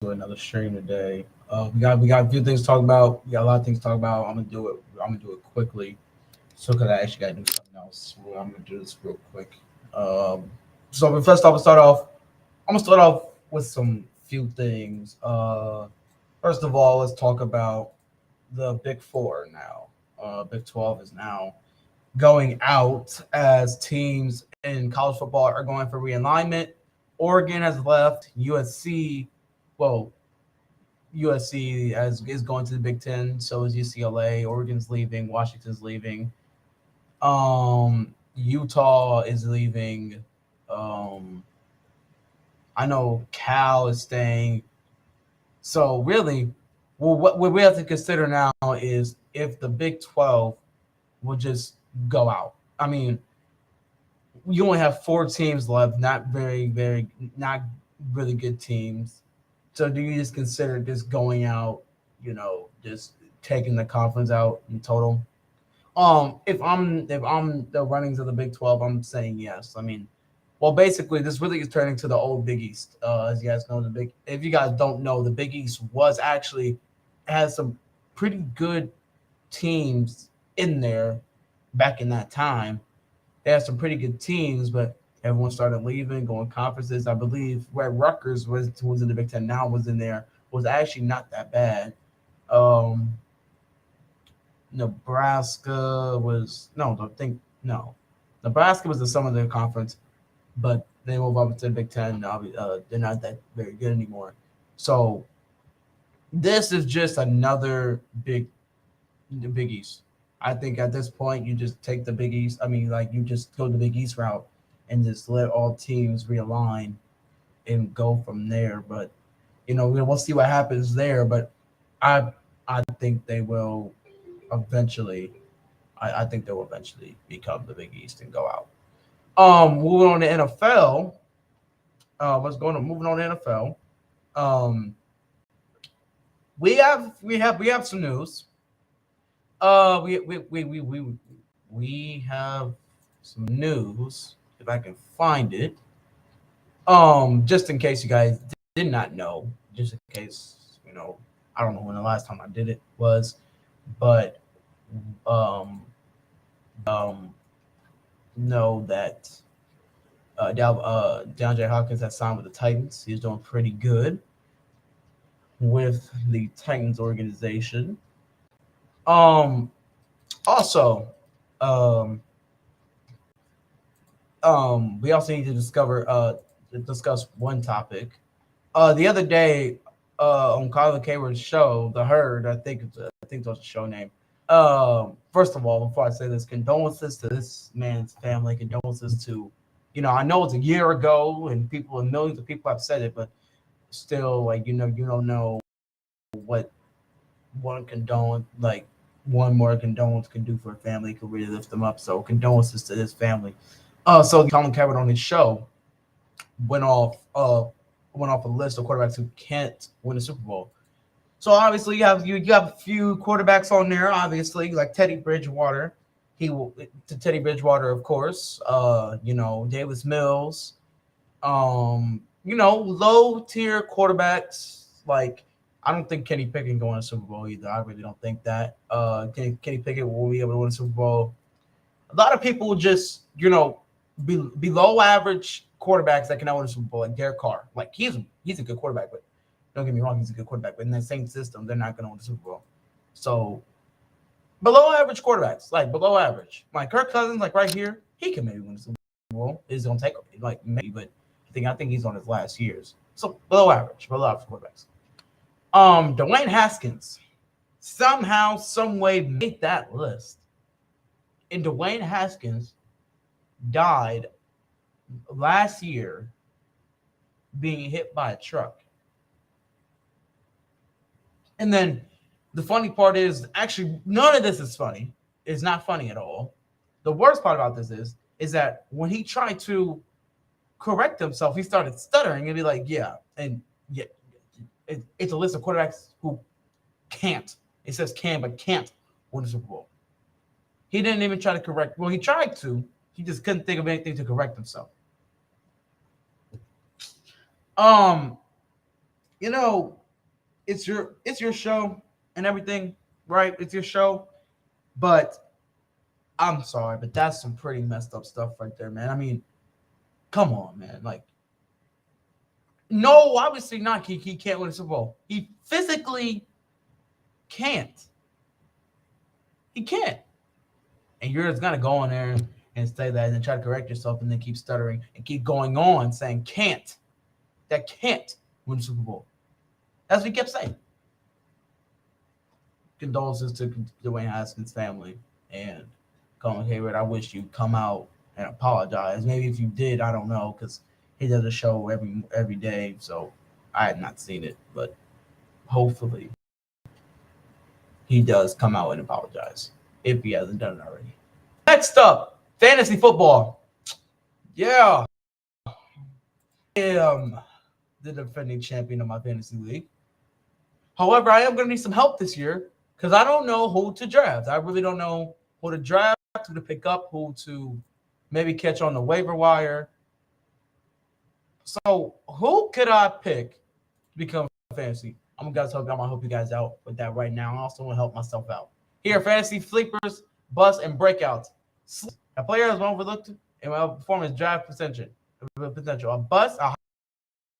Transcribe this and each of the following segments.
to another stream today. We got a few things to talk about. We got a lot of things to talk about. I'm gonna do it. I'm gonna do it quickly. So, cause I actually gotta do something else. Well, I'm gonna do this real quick. Um, so first off, I'm gonna start off with some few things. First of all, let's talk about the Big Four now. Big 12 is now going out as teams in college football are going for realignment. Oregon has left. Well, USC is going to the Big Ten. So is UCLA. Oregon's leaving. Washington's leaving. Utah is leaving. Um, I know Cal is staying. So really, well, what we have to consider now is if the Big 12 will just go out. I mean, you only have four teams left, not really good teams. So do you just consider just going out, just taking the conference out in total? If I'm the runnings of the Big 12, I'm saying yes. I mean, well, basically, this really is turning to the old Big East. As you guys know, if you guys don't know, the Big East has some pretty good teams in there back in that time. They had some pretty good teams, but everyone started leaving, going conferences. I believe where Rutgers was in the Big Ten now was in there was actually not that bad. Um, Nebraska was no, I think no. Nebraska was the Southern Conference, but they moved up to the Big Ten. They're not that very good anymore. So this is just another Big East. I think at this point you just take the Big East. I mean, like you just go the Big East route and just let all teams realign and go from there. But we'll see what happens there. But I I think they will eventually. I think they will eventually become the Big East and go out. Moving on to NFL. What's going on? Moving on to NFL. Um, we have some news. We have some news if I can find it. Just in case you guys did not know, just in case I don't know when the last time I did it was, but um, um, know that DeAndre Hopkins has signed with the Titans. He's doing pretty good with the Titans organization. Um, also, um, we also need to discuss one topic. The other day, on Colin Kayward's show, The Herd, I think that's the show name. First of all, before I say this, condolences to this man's family. Condolences to, I know it's a year ago, and millions of people have said it, but still, like you don't know what one condolence, like one more condolence can do for a family, could really lift them up. So condolences to this family. So Colin Kaepernick on his show went off uh went off a list of quarterbacks who can't win a Super Bowl. So obviously you have a few quarterbacks on there, obviously, like Teddy Bridgewater. He will to Teddy Bridgewater, of course. Davis Mills. Low tier quarterbacks like I don't think Kenny Pickett can go win a Super Bowl either. I really don't think that. Kenny Pickett will be able to win a Super Bowl. A lot of people just, below average quarterbacks that can win a Super Bowl, like Derek Carr. Like he's a good quarterback, but don't get me wrong, he's a good quarterback. But in that same system, they're not going to win the Super Bowl. So below average quarterbacks, like below average, like Kirk Cousins, like right here, he can maybe win the Super Bowl. It's going to take like maybe, but I think he's on his last years. So below average quarterbacks. Dwayne Haskins somehow, some way made that list. And Dwayne Haskins died last year being hit by a truck. And then the funny part is actually none of this is funny. It's not funny at all. The worst part about this is that when he tried to correct himself, he started stuttering and be like, yeah, and yeah, it's a list of quarterbacks who can't. It says can but can't win the Super Bowl. He didn't even try to correct. Well, he tried to. He just couldn't think of anything to correct himself. Um, you know, it's your show and everything, right? It's your show, but I'm sorry, but that's some pretty messed up stuff right there, man. I mean, come on, man. Like, no, obviously not. He can't win a Super Bowl. He physically can't. He can't. And you're just gonna go in there and say that and then try to correct yourself and then keep stuttering and keep going on saying can't. That can't win Super Bowl. That's what he kept saying. Condolences to Dwayne Haskins' family and Colin Hayward. I wish you'd come out and apologize. Maybe if you did, I don't know, because he does a show every day, so I had not seen it. But hopefully, he does come out and apologize if he hasn't done it already. Next up, fantasy football. Yeah, I am the defending champion of my fantasy league. However, I am going to need some help this year because I don't know who to draft. I really don't know who to draft, who to pick up, who to maybe catch on the waiver wire. So, who could I pick to become fantasy? I'm gonna help you guys out with that right now. I also want to help myself out. Here, fantasy sleepers, busts, and breakouts. A player is overlooked in my performance draft potential. A bust, a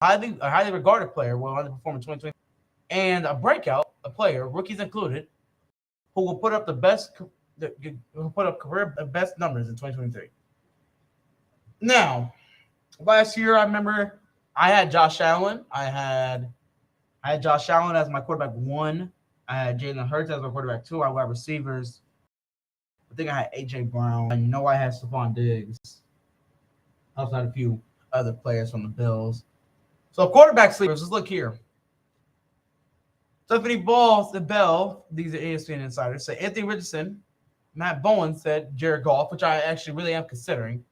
highly regarded player will underperform in 2020, and a breakout, a player, rookies included, who will put up career best numbers in 2023. Now, last year I remember I had Josh Allen. I had Josh Allen as my quarterback 1. I had Jalen Hurts as my quarterback 2. I had receivers. I think I had A.J. Brown. I know I had Stephon Diggs. I also had a few other players from the Bills. So quarterback sleepers, let's look here. Stephanie Balls, the Bell, these are ESPN insiders, say Anthony Richardson. Matt Bowen said Jared Goff, which I actually really am considering.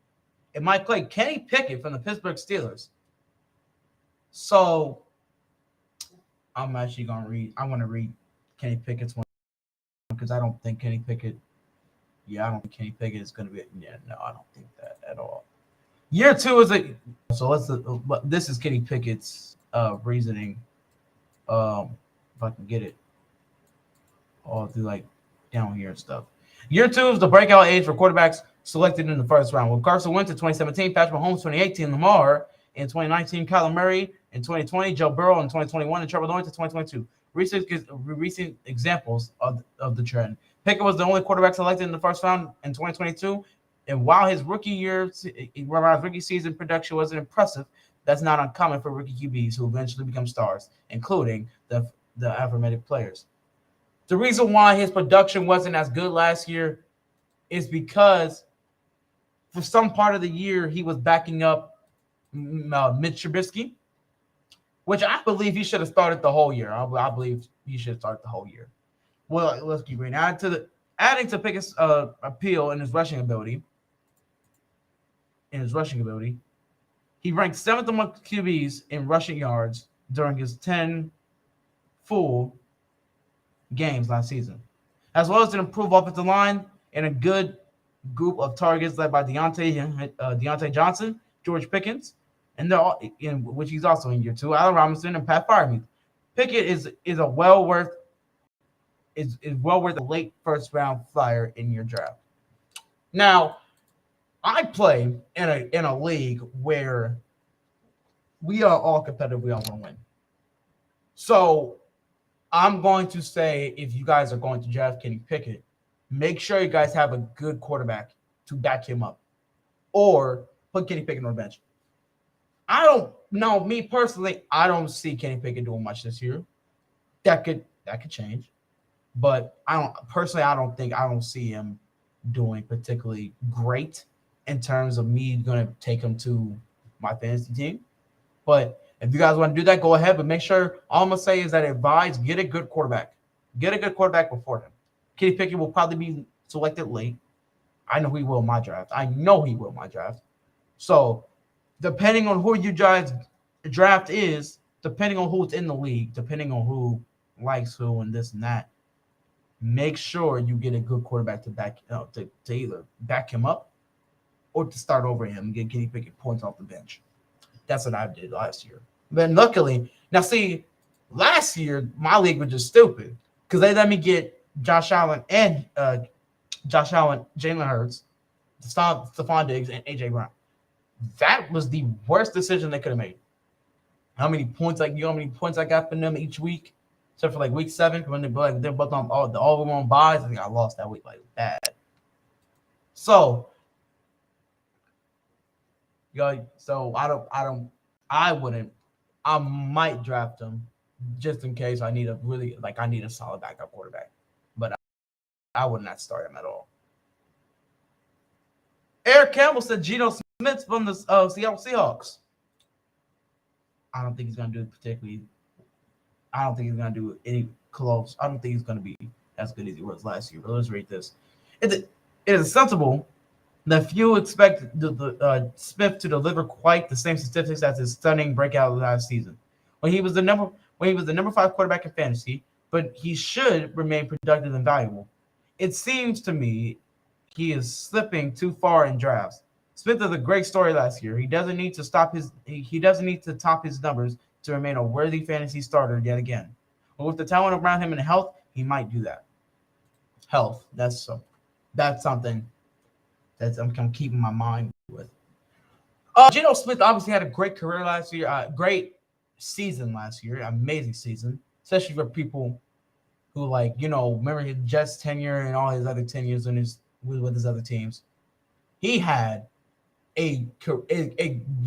And Mike Clay, Kenny Pickett from the Pittsburgh Steelers. So I'm actually going to read. I want to read Kenny Pickett's one because I don't think Kenny Pickett. Yeah, I don't think Kenny Pickett is going to be. Yeah, no, I don't think that at all. Year 2 is a. So this is Kenny Pickett's reasoning. If I can get it all through like down here and stuff. Year 2 is the breakout age for quarterbacks selected in the first round. With Carson Wentz in 2017, Patrick Mahomes 2018, Lamar in 2019, Kyler Murray in 2020, Joe Burrow in 2021, and Trevor Lawrence in 2022. Recent examples of the trend. Pickett was the only quarterback selected in the first round in 2022, and while his rookie season production wasn't impressive, that's not uncommon for rookie QBs who eventually become stars, including the aforementioned players. The reason why his production wasn't as good last year is because for some part of the year he was backing up Mitch Trubisky, which I believe he should have started the whole year. I believe he should start the whole year. Well, let's keep reading. Adding to Pickett's appeal in his rushing ability. He ranked 7th among QBs in rushing yards during his 10 full games last season, as well as an improved offensive line and a good group of targets led by Deontay Johnson, George Pickens, and they're all in which he's also in year 2, Allen Robinson and Pat Freiermuth. Pickett is well worth a late first round flyer in your draft. Now, I play in a league where we are all competitive. We all want to win. So I'm going to say, if you guys are going to draft Kenny Pickett, make sure you guys have a good quarterback to back him up, or put Kenny Pickett on the bench. I don't know. Me personally, I don't see Kenny Pickett doing much this year. That could change, but I don't see him doing particularly great in terms of me going to take him to my fantasy team. But if you guys want to do that, go ahead. But make sure, all I'm going to say is that advise, get a good quarterback. Get a good quarterback before him. Kenny Pickett will probably be selected late. I know he will in my draft. So depending on who you guys draft is, depending on who's in the league, depending on who likes who and this and that, make sure you get a good quarterback to either back him up or to start over him and get Kenny Pickett points off the bench. That's what I did last year. But luckily, now see, Last year, my league was just stupid because they let me get Josh Allen, Jalen Hurts, Stephon Diggs, and AJ Brown. That was the worst decision they could have made. How many points how many points I got from them each week, except for like week 7 when they're both on all the wrong buys. I think I lost that week like bad. So, so I wouldn't. I might draft him just in case I need a solid backup quarterback, but I would not start him at all. Eric Campbell said Geno Smith from the Seattle Seahawks. I don't think he's going to do particularly. I don't think he's going to do any close. I don't think he's going to be as good as he was last year. But let's rate this. It is sensible that few expect Smith to deliver quite the same statistics as his stunning breakout last season, when he was the number 5 quarterback in fantasy. But he should remain productive and valuable. It seems to me he is slipping too far in drafts. Smith is a great story last year. He doesn't need to top his numbers to remain a worthy fantasy starter yet again. But with the talent around him and health, he might do that. Health, that's something that I'm keeping my mind with. Geno Smith obviously had a great career last year, great season last year, amazing season, especially for people who remember his Jets tenure and all his other tenures with his other teams. He had a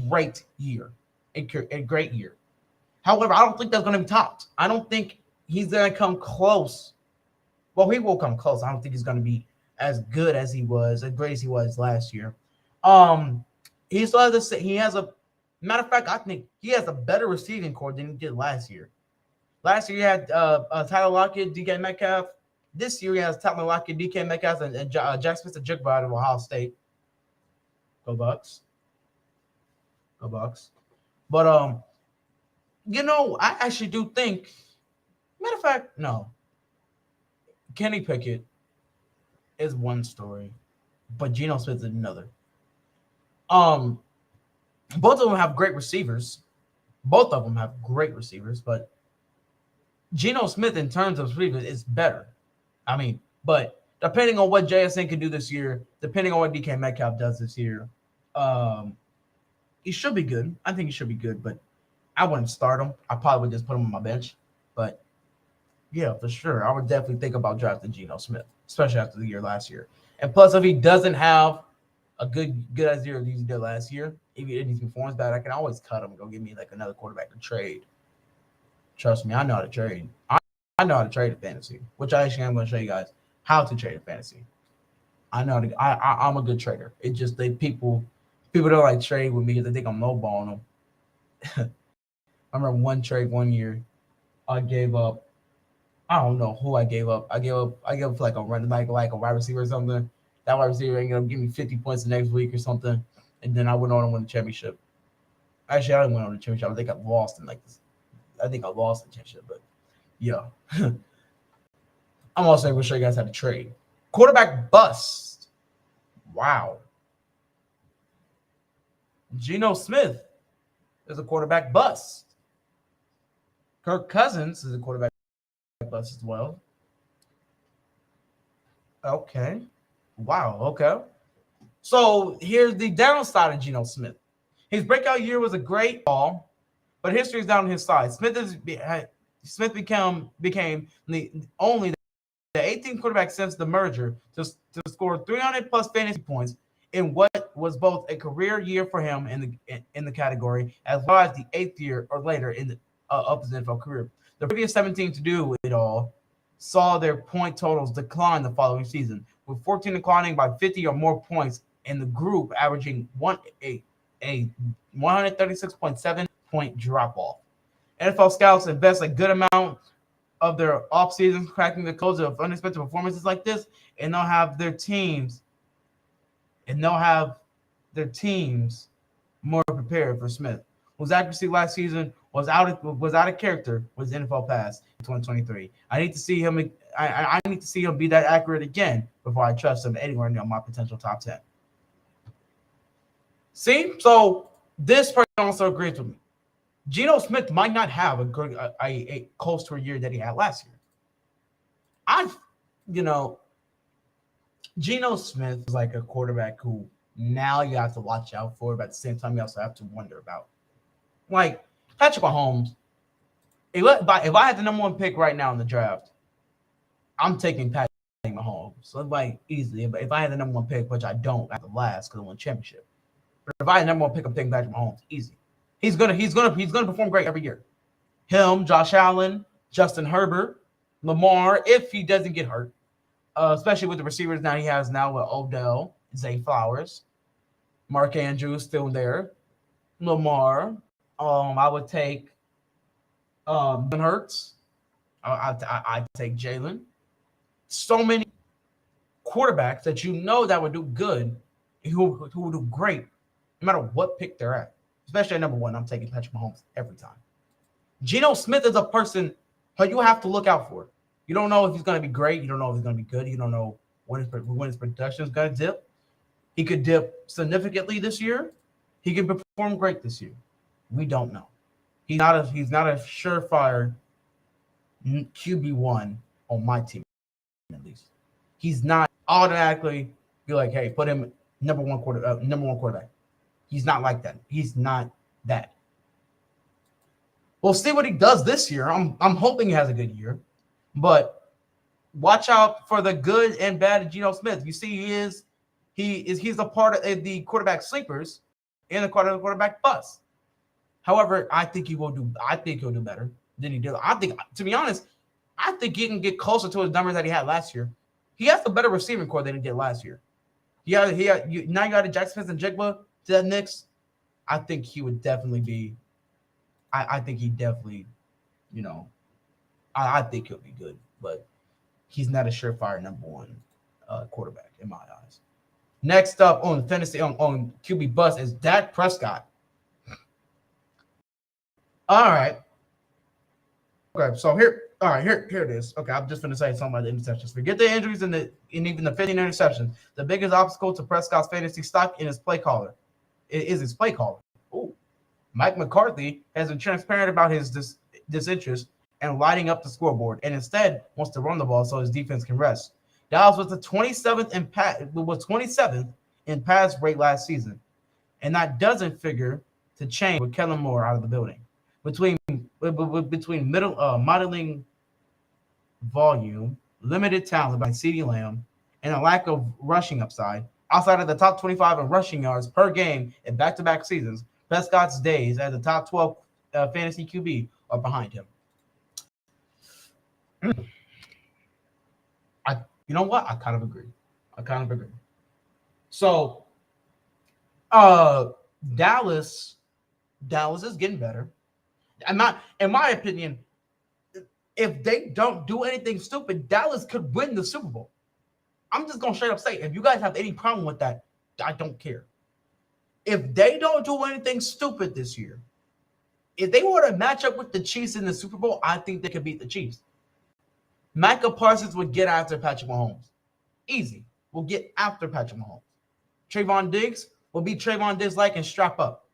great year, a great year. However, I don't think that's going to be topped. I don't think he's going to come close. Well, he will come close. I don't think he's going to be as good as he was, as great as he was last year. He still has he has a matter of fact, I think he has a better receiving core than he did last year. Last year he had Tyler Lockett, DK Metcalf. This year he has Tyler Lockett, DK Metcalf, and Jack Smith-Njigba out of Ohio State. Go Bucks. Go Bucks. But I actually do think. Matter of fact, no. Kenny Pickett is one story, but Geno Smith is another. Both of them have great receivers. But Geno Smith, in terms of receivers, is better. I mean, but depending on what JSN can do this year, depending on what DK Metcalf does this year, he should be good. I think he should be good, but I wouldn't start him. I probably would just put him on my bench. But yeah, for sure, I would definitely think about drafting Geno Smith, especially after the year last year. And plus, if he doesn't have a good as year as he did last year, if he performs bad, I can always cut him and go get me like another quarterback to trade. Trust me, I know how to trade. I know how to trade in fantasy, which I actually am going to show you guys how to trade in fantasy. I know I'm a good trader. It's just people don't like trade with me because they think I'm lowballing them. I remember one trade one year, I gave up. I don't know who I gave up. I gave up for like a run, like a wide receiver or something. That wide receiver ended up giving me 50 points the next week or something, and then I went on and won the championship. Actually, I didn't win on the championship. I think I lost in I lost the championship, but yeah. I'm also going to show you guys how to trade. Quarterback bust. Wow. Geno Smith is a quarterback bust. Kirk Cousins is a quarterback bust as well. Okay. Wow. Okay. So here's the downside of Geno Smith. His breakout year was a great ball, but history is down on his side. Smith became only the 18th quarterback since the merger to score 300 plus fantasy points in what was both a career year for him in the category, as well as the 8th year or later in the of his NFL career. The previous 17 to do it all saw their point totals decline the following season, with 14 declining by 50 or more points, in the group averaging a 136.7 point drop off. NFL scouts invest a good amount of their offseason cracking the codes of unexpected performances like this, and they'll have their teams more prepared for Smith, whose accuracy last season was out of character with his NFL pass in 2023. I need to see him. I need to see him be that accurate again before I trust him anywhere near my potential top 10. See, so this person also agrees with me. Geno Smith might not have a good a close to a year that he had last year. I, you know, Geno Smith is like a quarterback who now you have to watch out for, but at the same time you also have to wonder about. Like Patrick Mahomes, if I had the number one pick right now in the draft, I'm taking Patrick Mahomes. So like easily, if I had the number one pick, which I don't at the last because I won a championship. But if I had the number one pick, I'm taking Patrick Mahomes. Easy. He's gonna perform great every year. Him, Josh Allen, Justin Herbert, Lamar, if he doesn't get hurt, especially with the receivers now he has now with Odell, Zay Flowers, Mark Andrews still there, Lamar. I would take Hurts. I take Jalen. So many quarterbacks that you know that would do good, who will do great, no matter what pick they're at. Especially at number one, I'm taking Patrick Mahomes every time. Geno Smith is a person who you have to look out for. You don't know if he's going to be great. You don't know if he's going to be good. You don't know when his production is going to dip. He could dip significantly this year. He could perform great this year. We don't know. He's not a surefire QB1 on my team, at least. He's not automatically be like, hey, put him number one quarterback. He's not like that. He's not that. We'll see what he does this year. I'm hoping he has a good year, but watch out for the good and bad of Geno Smith. You see, he's a part of the quarterback sleepers and the quarterback bust. However, I think he'll do better than he did. I think, to be honest, I think he can get closer to his numbers that he had last year. He has a better receiving core than he did last year. Now you got a Jackson Smith-Njigba to that Knicks. I think he would definitely be. I think he definitely, I think he'll be good, but he's not a surefire number one quarterback in my eyes. Next up on fantasy on QB bust is Dak Prescott. All right. Okay, so here it is. Okay, I'm just going to say something about the interceptions. Forget the injuries and even the 15 interceptions. The biggest obstacle to Prescott's fantasy stock is his play caller. Ooh. Mike McCarthy has been transparent about his disinterest and lighting up the scoreboard, and instead wants to run the ball so his defense can rest. Dallas was the 27th in pass rate last season, and that doesn't figure to change with Kellen Moore out of the building. Between modeling volume, limited talent by CeeDee Lamb, and a lack of rushing upside, outside of the top 25 in rushing yards per game in back-to-back seasons, Prescott's days as the top 12 fantasy QB are behind him. You know what? I kind of agree. So, Dallas is getting better. In my opinion, if they don't do anything stupid, Dallas could win the Super Bowl. I'm just going to straight up say, if you guys have any problem with that, I don't care. If they don't do anything stupid this year, if they were to match up with the Chiefs in the Super Bowl, I think they could beat the Chiefs. Micah Parsons would get after Patrick Mahomes. Easy. Will get after Patrick Mahomes. Trayvon Diggs will be Trayvon Diggs-like and strap up.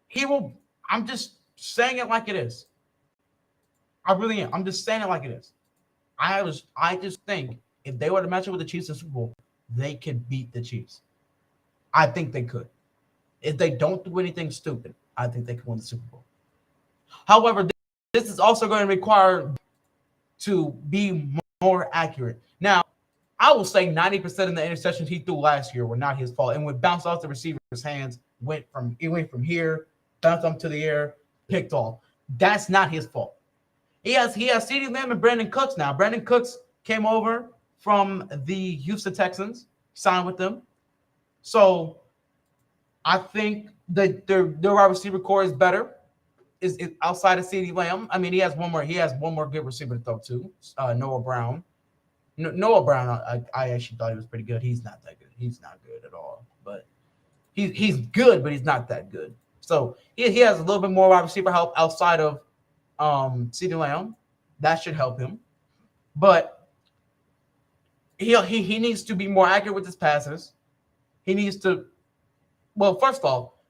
He will. I'm just saying it like it is. I really am. I'm just saying it like it is. I just think if they were to match up with the Chiefs in the Super Bowl, they could beat the Chiefs. I think they could. If they don't do anything stupid, I think they can win the Super Bowl. However, this is also going to require to be more accurate. Now, I will say 90% of the interceptions he threw last year were not his fault, and would bounce off the receiver's hands. Went from here, bounced up to the air, picked off. That's not his fault. He has CeeDee Lamb and Brandon Cooks now. Brandon Cooks came over from the Houston Texans, signed with them. So I think that their wide receiver core is better. Is outside of CeeDee Lamb. I mean, he has one more good receiver to throw to. Noah Brown. Noah Brown, I actually thought he was pretty good. He's not that good. He's not good at all. But he's good, but he's not that good. So he has a little bit more wide receiver help outside of CeeDee Lamb. That should help him. But he needs to be more accurate with his passes. He needs to, well, first of all,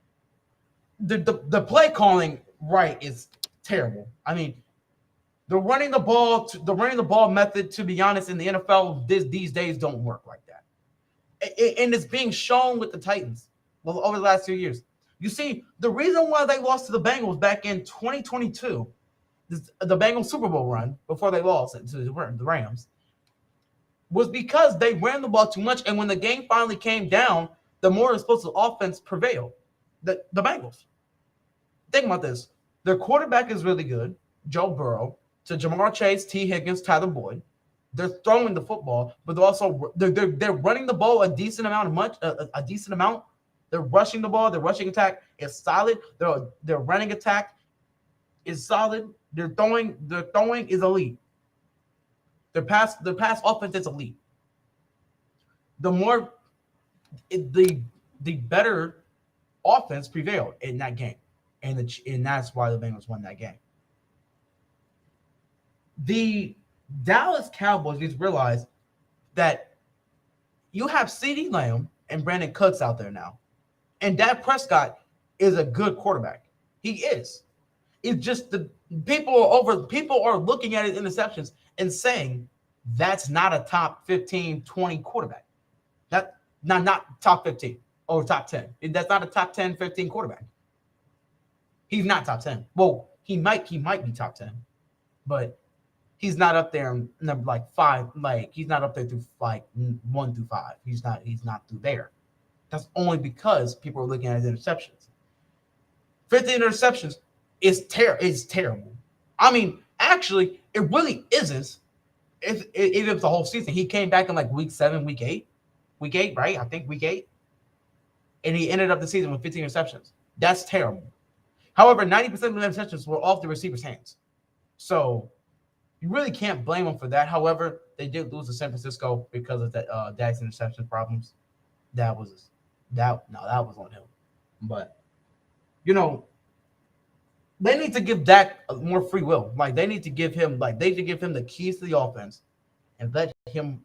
the play calling right is terrible. I mean, the running the ball method, to be honest, in the NFL these days don't work like that. And it's being shown with the Titans over the last 2 years. You see, the reason why they lost to the Bengals back in 2022, the Bengals Super Bowl run before they lost to the Rams, was because they ran the ball too much. And when the game finally came down, the more explosive offense prevailed. The Bengals. Think about this. Their quarterback is really good, Joe Burrow, to Jamar Chase, T. Higgins, Tyler Boyd. They're throwing the football, but they're running the ball a decent amount, a decent amount. They're rushing the ball. Their rushing attack is solid. Their running attack is solid. Their throwing is elite. Their pass offense is elite. The more the better offense prevailed in that game, and that's why the Bengals won that game. The Dallas Cowboys need to realize that you have CeeDee Lamb and Brandon Cooks out there now, and Dak Prescott is a good quarterback. He is. It's just the people are looking at his interceptions and saying that's not a top 15, 20 quarterback. That not top 15 or top 10. That's not a top 10, 15 quarterback. He's not top 10. Well, he might be top 10, but he's not up there in number like 5. Like he's not up there through like 1 through 5. He's not through there. That's only because people are looking at his interceptions. 15 interceptions is terrible. I mean, actually, it really isn't. If it was the whole season, he came back in like week 7, week 8, right? I think week 8, and he ended up the season with 15 interceptions. That's terrible. However, 90% of the interceptions were off the receiver's hands, so you really can't blame him for that. However, they did lose to San Francisco because of that Dak's interception problems. That was on him. But you know, they need to give Dak more free will. Like they need to give him the keys to the offense and let him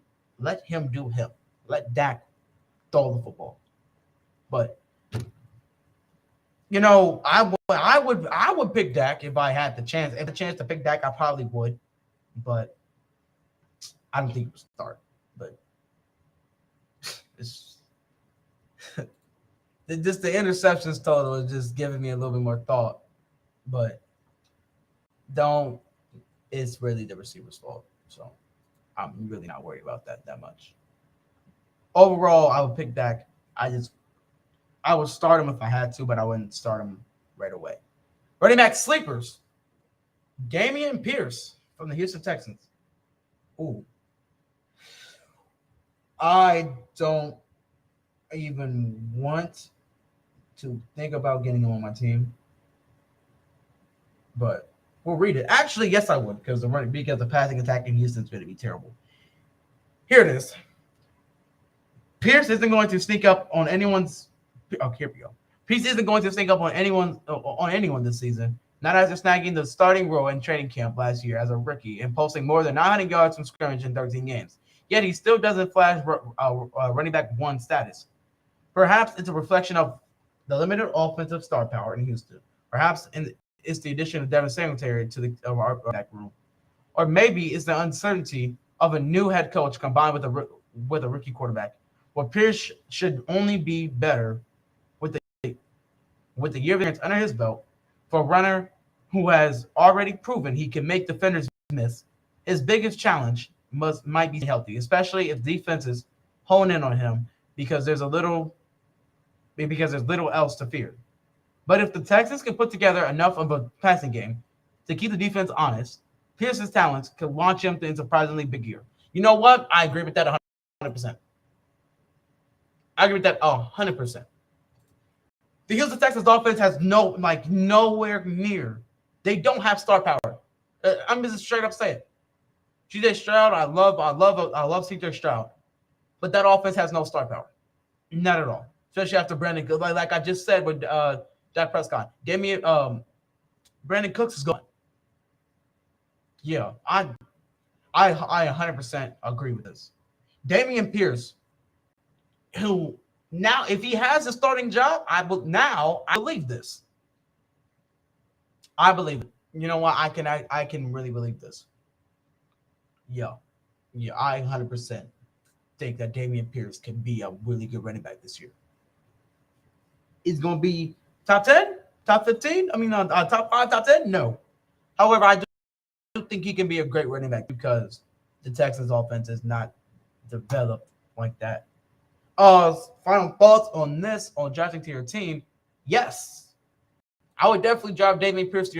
do him. Let Dak throw the football. But I would pick Dak if I had the chance. If the chance to pick Dak, I probably would. But I don't think he would start. But it's just the interceptions total is just giving me a little bit more thought. But it's really the receiver's fault. So I'm really not worried about that much. Overall, I would pick Dak. I would start him if I had to, but I wouldn't start him right away. Running back sleepers. Dameon Pierce from the Houston Texans. Ooh. I don't even want to think about getting him on my team. But we'll read it. Actually, yes, I would, because the passing attack in Houston is going to be terrible. Here it is. Pierce isn't going to sneak up on anyone's. Oh, here we go. Pierce isn't going to sneak up on anyone this season. Not after snagging the starting role in training camp last year as a rookie and posting more than 900 yards from scrimmage in 13 games. Yet he still doesn't flash running back one status. Perhaps it's a reflection of the limited offensive star power in Houston. Perhaps it's the addition of Devin Singletary to our back room, or maybe it's the uncertainty of a new head coach combined with a rookie quarterback. Well, Pierce should only be better with the year of experience under his belt. For a runner who has already proven he can make defenders miss, his biggest challenge might be healthy, especially if defenses hone in on him because there's little else to fear. But if the Texans can put together enough of a passing game to keep the defense honest, Pierce's talents could launch him in a surprisingly big year. You know what? I agree with that 100%. I agree with that 100%. The Houston Texans offense has nowhere near. They don't have star power. I'm just straight up saying. CJ Stroud, I love CJ Stroud, but that offense has no star power, not at all. Especially after Brandon, like I just said with Dak Prescott, Brandon Cooks is gone. Yeah, I 100% agree with this. Dameon Pierce, who now, if he has a starting job, I believe this. I believe it. You know what? I can really believe this. Yeah, yeah, I 100% think that Damian Pierce can be a really good running back this year. He's going to be top 10, top 15. I mean, top 5, top 10. No. However, I do think he can be a great running back because the Texans offense is not developed like that. Final thoughts on this on drafting to your team. Yes, I would definitely draft Damian Pierce to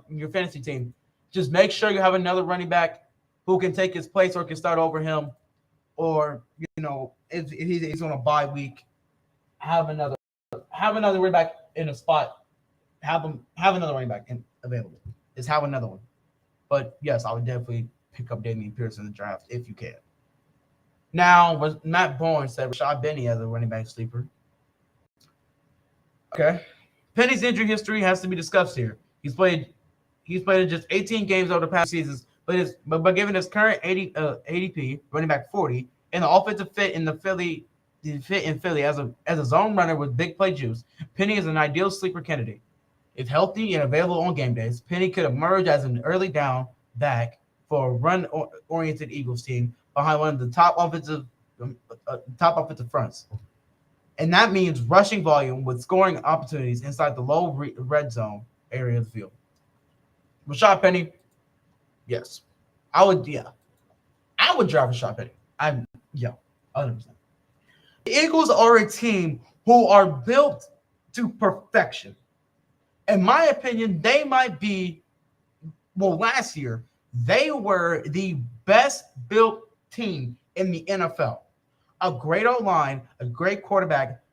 your fantasy team. Just make sure you have another running back who can take his place or can start over him, or if he's on a bye week, have another running back in a spot. Have another running back available. Just have another one. But yes, I would definitely pick up Damian Pierce in the draft if you can. Now, was Matt Bourne said Rashad Benny as a running back sleeper. Okay. Penny's injury history has to be discussed here. He's played in just 18 games over the past seasons, but given his current ADP, running back 40, and the offensive fit in Philly as a zone runner with big play juice, Penny is an ideal sleeper candidate. If healthy and available on game days, Penny could emerge as an early down back for a run-oriented Eagles team behind one of the top offensive fronts. And that means rushing volume with scoring opportunities inside the low red zone area of the field. Rashad Penny, yes. I would drive Rashad Penny. Yeah, 100%. The Eagles are a team who are built to perfection. In my opinion, they might be, last year, they were the best built team in the NFL. A great O-line, a great quarterback,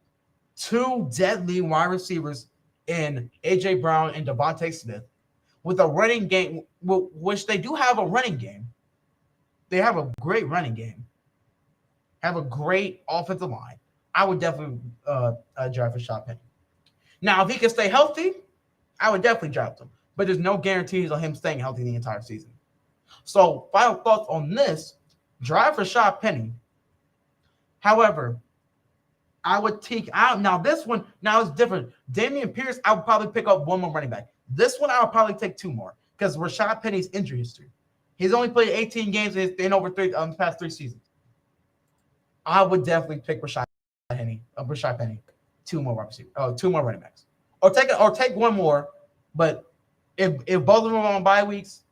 two deadly wide receivers in A.J. Brown and Devontae Smith, with a running game, which they do have a running game. They have a great running game, have a great offensive line. I would definitely draft Rashad Penny. Now, if he can stay healthy, I would definitely draft him. But there's no guarantees on him staying healthy the entire season. So, final thoughts on this: draft Rashad Penny. However, I would take out now. This one now is different. Damian Pierce, I would probably pick up one more running back. This one I would probably take two more because Rashad Penny's injury history. He's only played 18 games in over the past 3 seasons. I would definitely pick Rashad Penny. Two more running backs, or take one more. But if both of them are on bye weeks,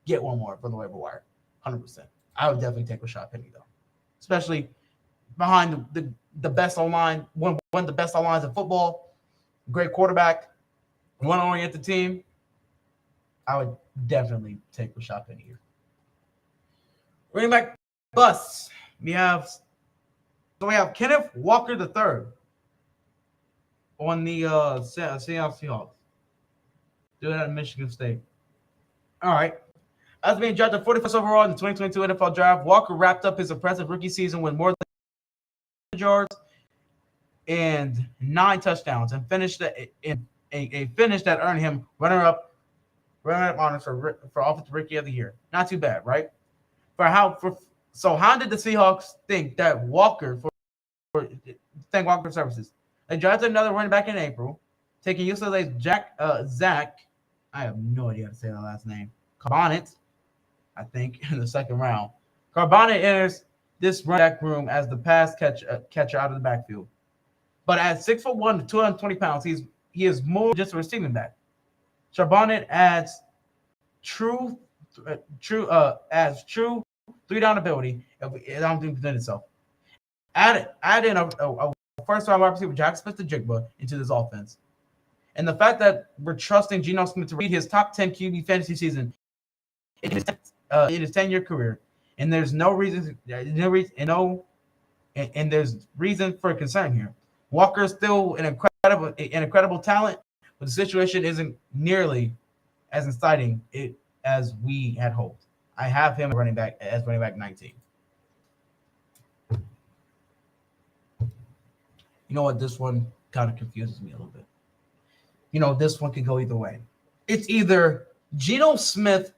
get one more from the waiver wire. 100%. I would definitely take Rashad Penny though, especially behind the best online, one of the best lines in football, great quarterback, one-oriented team. I would definitely take Rashad Penny here. Running back busts. We have Kenneth Walker III on the Seattle Seahawks. Doing that in Michigan State. All right. As being drafted 41st overall in the 2022 NFL Draft, Walker wrapped up his impressive rookie season with more than yards and 9 touchdowns, and finished in a finish that earned him runner-up honors for Offensive Rookie of the Year. Not too bad, right? So how did the Seahawks think that Walker for services? They drafted another running back in April, taking UCLA's Zach. I have no idea how to say that last name. Charbonnet, I think, in the second round. Charbonnet enters this running back room as the pass catcher out of the backfield. But at 6'1" to 220 pounds, he is more just a receiving back. Charbonnet adds true 3-down ability. I don't think it present itself. Add in a first-round wide receiver, Jack Smith-Njigba, into this offense. And the fact that we're trusting Geno Smith to read his top 10 QB fantasy season in his 10-year career, and there's there's reason for concern here. Walker is still an incredible talent, but the situation isn't nearly as exciting as we had hoped. I have him running back 19. You know what? This one kind of confuses me a little bit. This one could go either way. It's either Geno Smith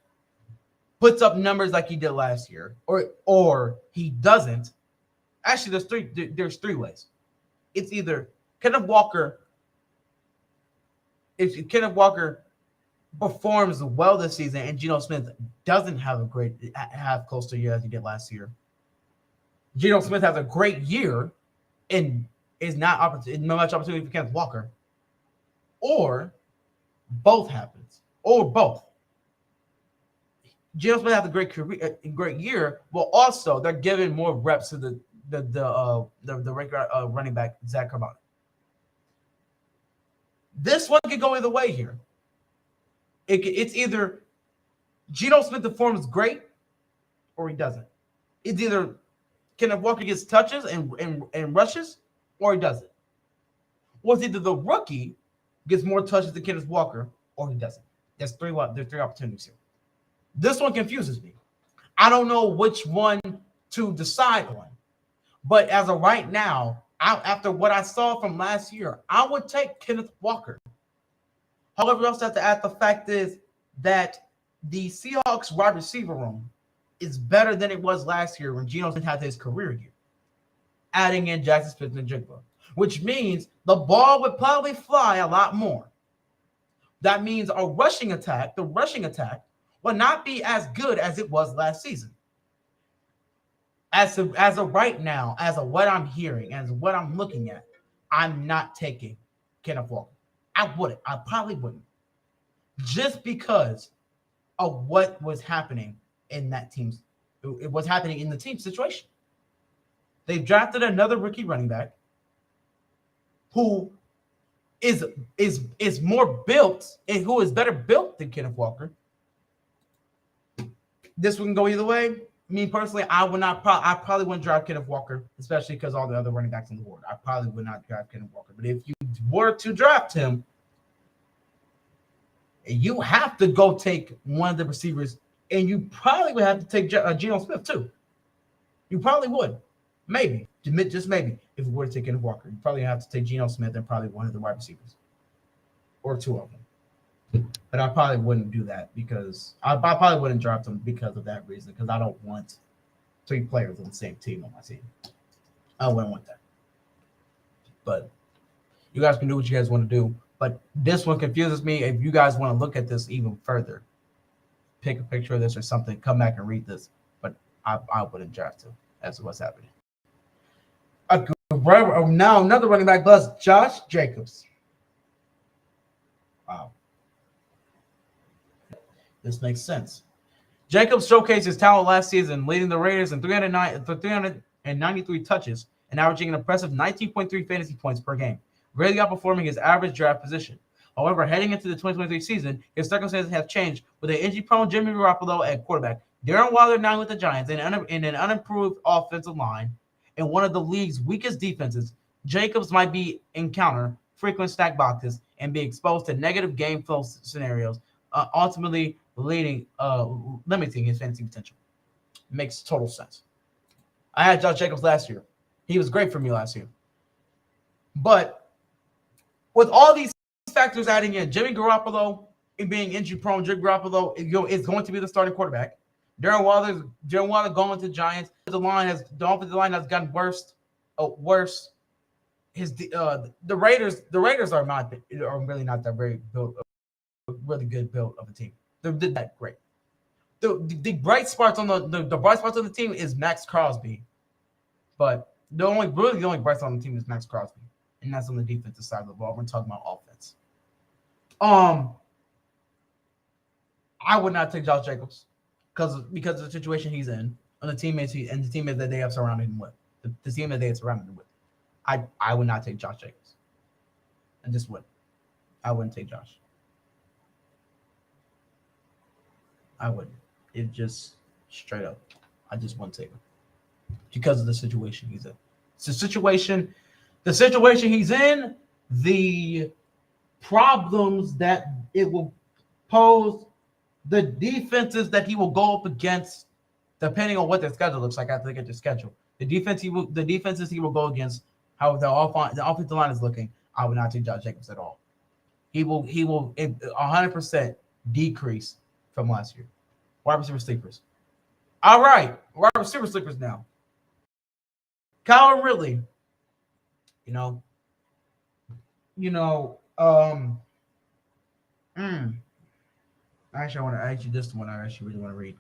puts up numbers like he did last year, or he doesn't. Actually, there's three ways. It's either Kenneth Walker performs well this season, and Geno Smith doesn't have a great have close to a year as he did last year. Geno Smith has a great year and is no much opportunity for Kenneth Walker, or both happens, or both. Geno Smith has a great year, but also they're giving more reps to the regular running back Zach Carmona. This one could go either way here. It's either Geno Smith performs great or he doesn't. It's either Kenneth Walker gets touches and rushes, or he doesn't. Or it's either the rookie gets more touches than Kenneth Walker, or he doesn't. There's three opportunities here. This one confuses me. I don't know which one to decide on. But as of right now, after what I saw from last year, I would take Kenneth Walker. However, you also have to add the fact is that the Seahawks wide receiver room is better than it was last year when Geno Smith had his career year, adding in Jackson Smith-Njigba, which means the ball would probably fly a lot more. That means the rushing attack, will not be as good as it was last season. As of right now, as of what I'm hearing, as what I'm looking at, I'm not taking Kenneth Walker. I probably wouldn't. Just because of what was happening in that team's, it was happening in the team situation. They drafted another rookie running back who is more built and who is better built than Kenneth Walker. This one can go either way. Me personally, I probably wouldn't draft Kenneth Walker, especially because all the other running backs on the board. I probably would not draft Kenneth Walker. But if you were to draft him, you have to go take one of the receivers, and you probably would have to take Geno Smith too. You probably would. Maybe. Just maybe. If you were to take Kenneth Walker, you probably have to take Geno Smith and probably one of the wide receivers. Or two of them. But I probably wouldn't do that because I probably wouldn't draft them because of that reason. Because I don't want three players on the same team on my team. I wouldn't want that. But you guys can do what you guys want to do. But this one confuses me. If you guys want to look at this even further, pick a picture of this or something, come back and read this. But I wouldn't draft him. That's what's happening. Now another running back buzz, Josh Jacobs. Wow. This makes sense. Jacobs showcased his talent last season, leading the Raiders in 393 touches and averaging an impressive 19.3 fantasy points per game, greatly outperforming his average draft position. However, heading into the 2023 season, his circumstances have changed with an injury-prone Jimmy Garoppolo at quarterback, Darren Waller now with the Giants, in an unimproved offensive line, and one of the league's weakest defenses. Jacobs might be encounter frequent stack boxes and be exposed to negative game flow scenarios, ultimately limiting his fantasy potential. Makes total sense. I had Josh Jacobs last year. He was great for me last year. But with all these factors adding in, Jimmy Garoppolo being injury prone, Jimmy Garoppolo is going to be the starting quarterback. Darren Waller going to Giants. The offensive line has gotten worse. The Raiders are really not that very built, really good build of a team. They're that great. The bright spots on the bright spots on the team is Max Crosby, but the only bright spot on the team is Max Crosby, and that's on the defensive side of the ball. We're talking about offense. I would not take Josh Jacobs because of the situation he's in and the teammates that they have surrounded him with. The team that they have surrounded him with. I would not take Josh Jacobs. I just wouldn't. I wouldn't take Josh. I wouldn't. It just straight up. I just wouldn't take him because of the situation he's in. It's the situation he's in, the problems that it will pose, the defenses that he will go up against, depending on what their schedule looks like after they get their schedule. The defenses he will go against, how the offensive line is looking. I would not take Josh Jacobs at all. He will 100% decrease from last year. Wide receiver sleepers. All right, wide receiver sleepers now. Kyle Ridley. Actually, I want to actually this one I actually really want to read.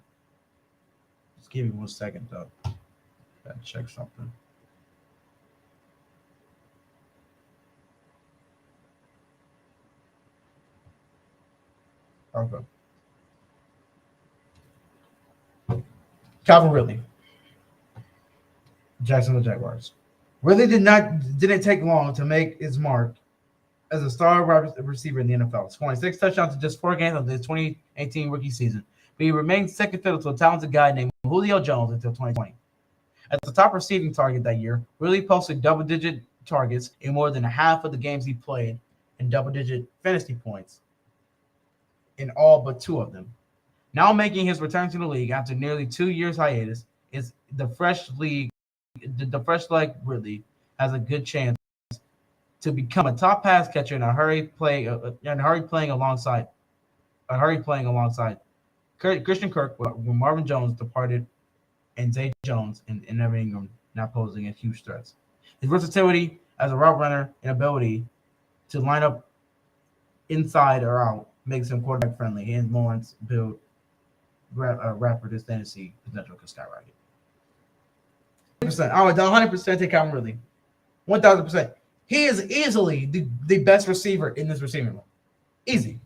Just give me 1 second though. Gotta check something. Okay. Calvin Ridley, Jacksonville Jaguars. Ridley didn't take long to make his mark as a star wide receiver in the NFL, 26 touchdowns in just 4 games of the 2018 rookie season. But he remained second fiddle to a talented guy named Julio Jones until 2020. As the top receiving target that year, Ridley posted double-digit targets in more than half of the games he played and double-digit fantasy points in all but two of them. Now making his return to the league after nearly 2 years hiatus is the fresh league. The fresh leg Ridley has a good chance to become a top pass catcher in a hurry playing alongside Christian Kirk, when Marvin Jones departed, and Zay Jones and Evan Ingram now posing as huge threats. His versatility as a route runner and ability to line up inside or out makes him quarterback friendly. And Lawrence build rapper this fantasy potential could skyrocket. 100%. I would 100% take Calvin Ridley. 1,000%. He is easily the best receiver in this receiving room. Easy.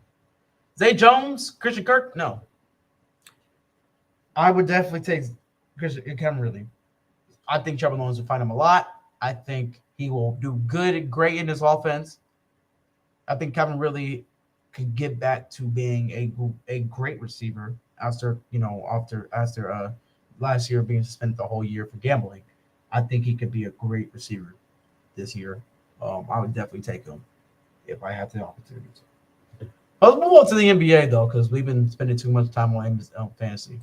Zay Jones, Christian Kirk, no. I would definitely take Calvin Ridley. I think Trevor Lawrence will find him a lot. I think he will do good and great in this offense. I think Calvin Ridley could get back to being a great receiver after last year being suspended the whole year for gambling. I think he could be a great receiver this year. I would definitely take him if I had the opportunity. Let's move on to the NBA though, because we've been spending too much time on fantasy.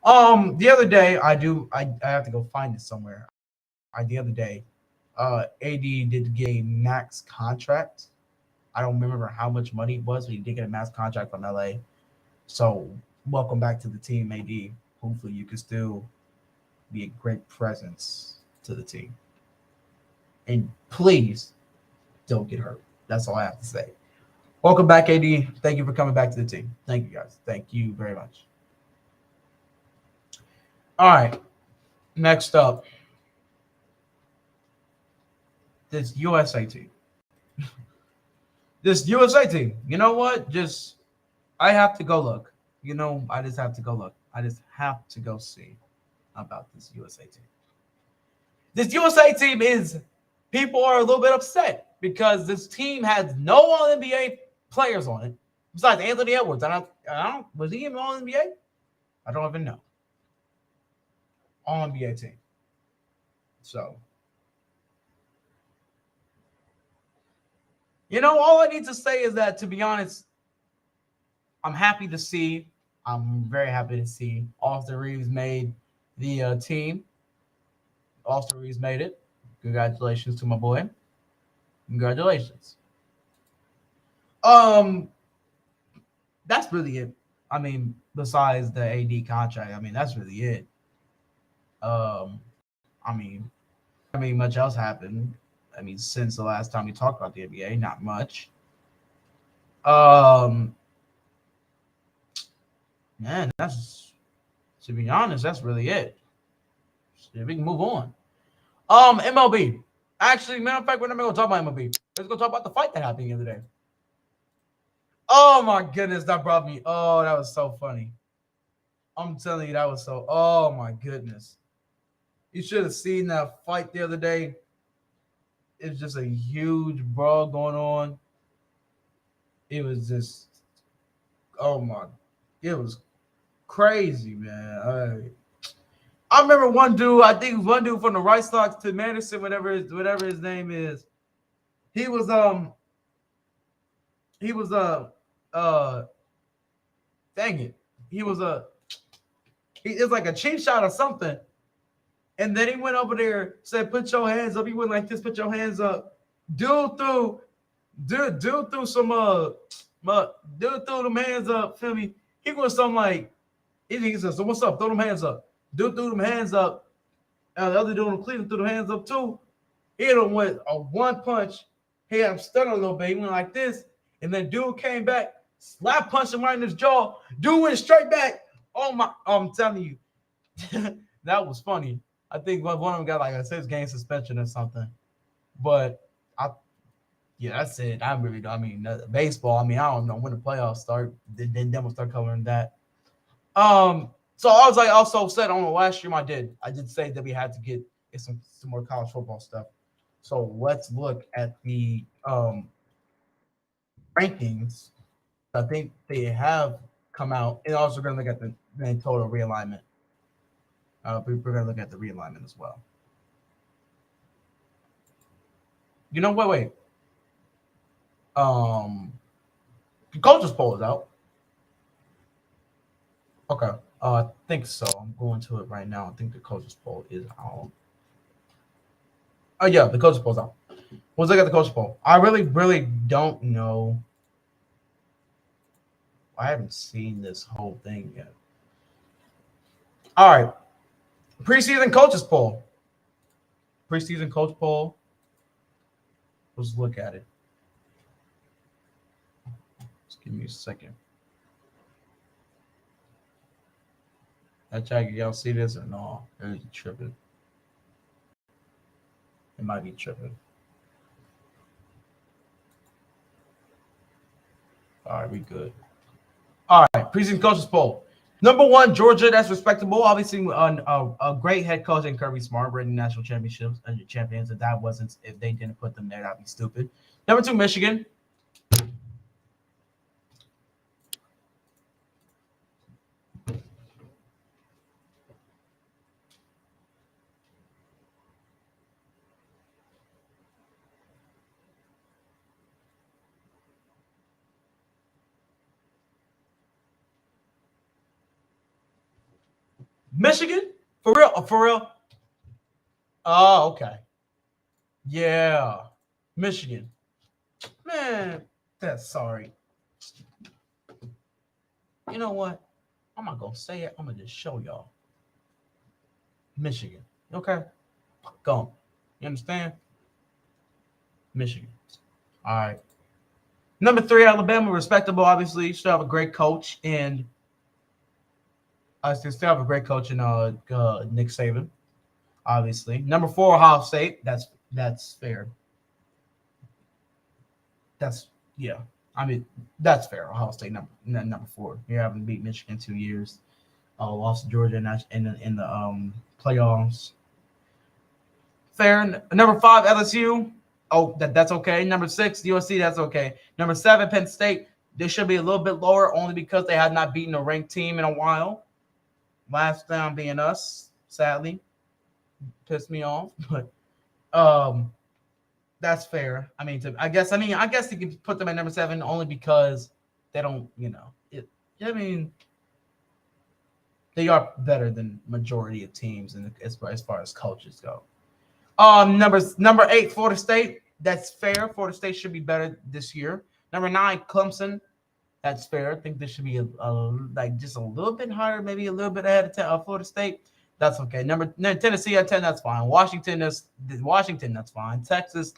The other day I have to go find it somewhere. The other day, AD did get a max contract. I don't remember how much money it was, but he did get a max contract from LA. So welcome back to the team, AD. Hopefully you can still be a great presence to the team. And please don't get hurt. That's all I have to say. Welcome back, AD. Thank you for coming back to the team. Thank you, guys. Thank you very much. All right. Next up, this USA team. This USA team. You know what? I have to go look. I just have to go look. I just have to go see about this USA team. This USA team people are a little bit upset because this team has no All NBA players on it besides Anthony Edwards. Was he in All NBA? I don't even know. All NBA team. So, all I need to say is that, to be honest, I'm very happy to see Austin Reeves made the team. Austin Reeves made it. Congratulations to my boy. Congratulations. That's really it. I mean, besides the AD contract, that's really it. I mean, much else happened. Since the last time we talked about the NBA, not much. Man, to be honest, that's really it. So we can move on. MLB. Actually, matter of fact, we're not going to talk about MLB. Let's go talk about the fight that happened the other day. Oh my goodness, that brought me. Oh, that was so funny. I'm telling you, that was so. Oh my goodness. You should have seen that fight the other day. It's just a huge brawl going on. It was just, oh my, it was crazy, man. I remember one dude. I think it was one dude from the White Sox to Madison, whatever his name is. He was dang it. It's like a cheap shot or something. And then he went over there, said, "Put your hands up." He went like this, "Put your hands up." Dude threw them hands up. Feel me? He was something like, he said, "So what's up? Throw them hands up." Dude threw them hands up. The other dude in Cleveland threw them hands up too. He hit him with a one punch. He had him stunned a little bit. He went like this, and then dude came back, Slap punched him right in his jaw. Dude went straight back. Oh my! I'm telling you, that was funny. I think one of them got like a 6-game suspension or something. But yeah, that's it. I really don't. I mean, baseball. I mean, I don't know when the playoffs start. Then we'll start covering that. So I was like, also said on the last stream I did say that we had to get some more college football stuff. So let's look at the rankings. I think they have come out, and also we're gonna look at the total realignment. We're gonna look at the realignment as well. You know, wait. The coaches poll is out. Okay. I think so. I'm going to it right now. I think the coaches poll is out. Oh yeah, the coaches poll's out. Let's look at the coaches poll. I really don't know. I haven't seen this whole thing yet. All right. Preseason coaches poll. Preseason coach poll. Let's look at it. Just give me a second. I check. Y'all see this or no? It's tripping. It might be tripping. All right, we good. All right, preseason coaches poll. Number 1, Georgia. That's respectable. Obviously, a great head coach in Kirby Smart, winning national championships and champions. If that wasn't, if they didn't put them there, that'd be stupid. Number 2, Michigan. Michigan? For real? For real? Oh, okay. Yeah. Michigan. Man, that's sorry. You know what? I'm not going to say it. I'm going to just show y'all. Michigan. Okay? Go. You understand? Michigan. All right. Number 3, Alabama. Respectable, obviously. Still have a great coach. And I still have a great coach in Nick Saban, obviously. Number 4, Ohio State. That's fair. Yeah. I mean, that's fair. Ohio State number 4. You haven't beat Michigan 2 years. Lost to Georgia in the playoffs. Fair. Number 5, LSU. Oh, that's okay. Number 6, USC. That's okay. Number 7, Penn State. They should be a little bit lower only because they had not beaten a ranked team in a while. Last down being us, sadly, pissed me off. But that's fair. I mean, I guess you can put them at number 7 only because they don't, I mean, they are better than majority of teams as far as coaches go. Number 8, Florida State. That's fair. Florida State should be better this year. Number 9, Clemson. That's fair. I think this should be like just a little bit higher, maybe a little bit ahead of Florida State. That's okay. Tennessee at 10. That's fine. Washington. That's fine. Texas.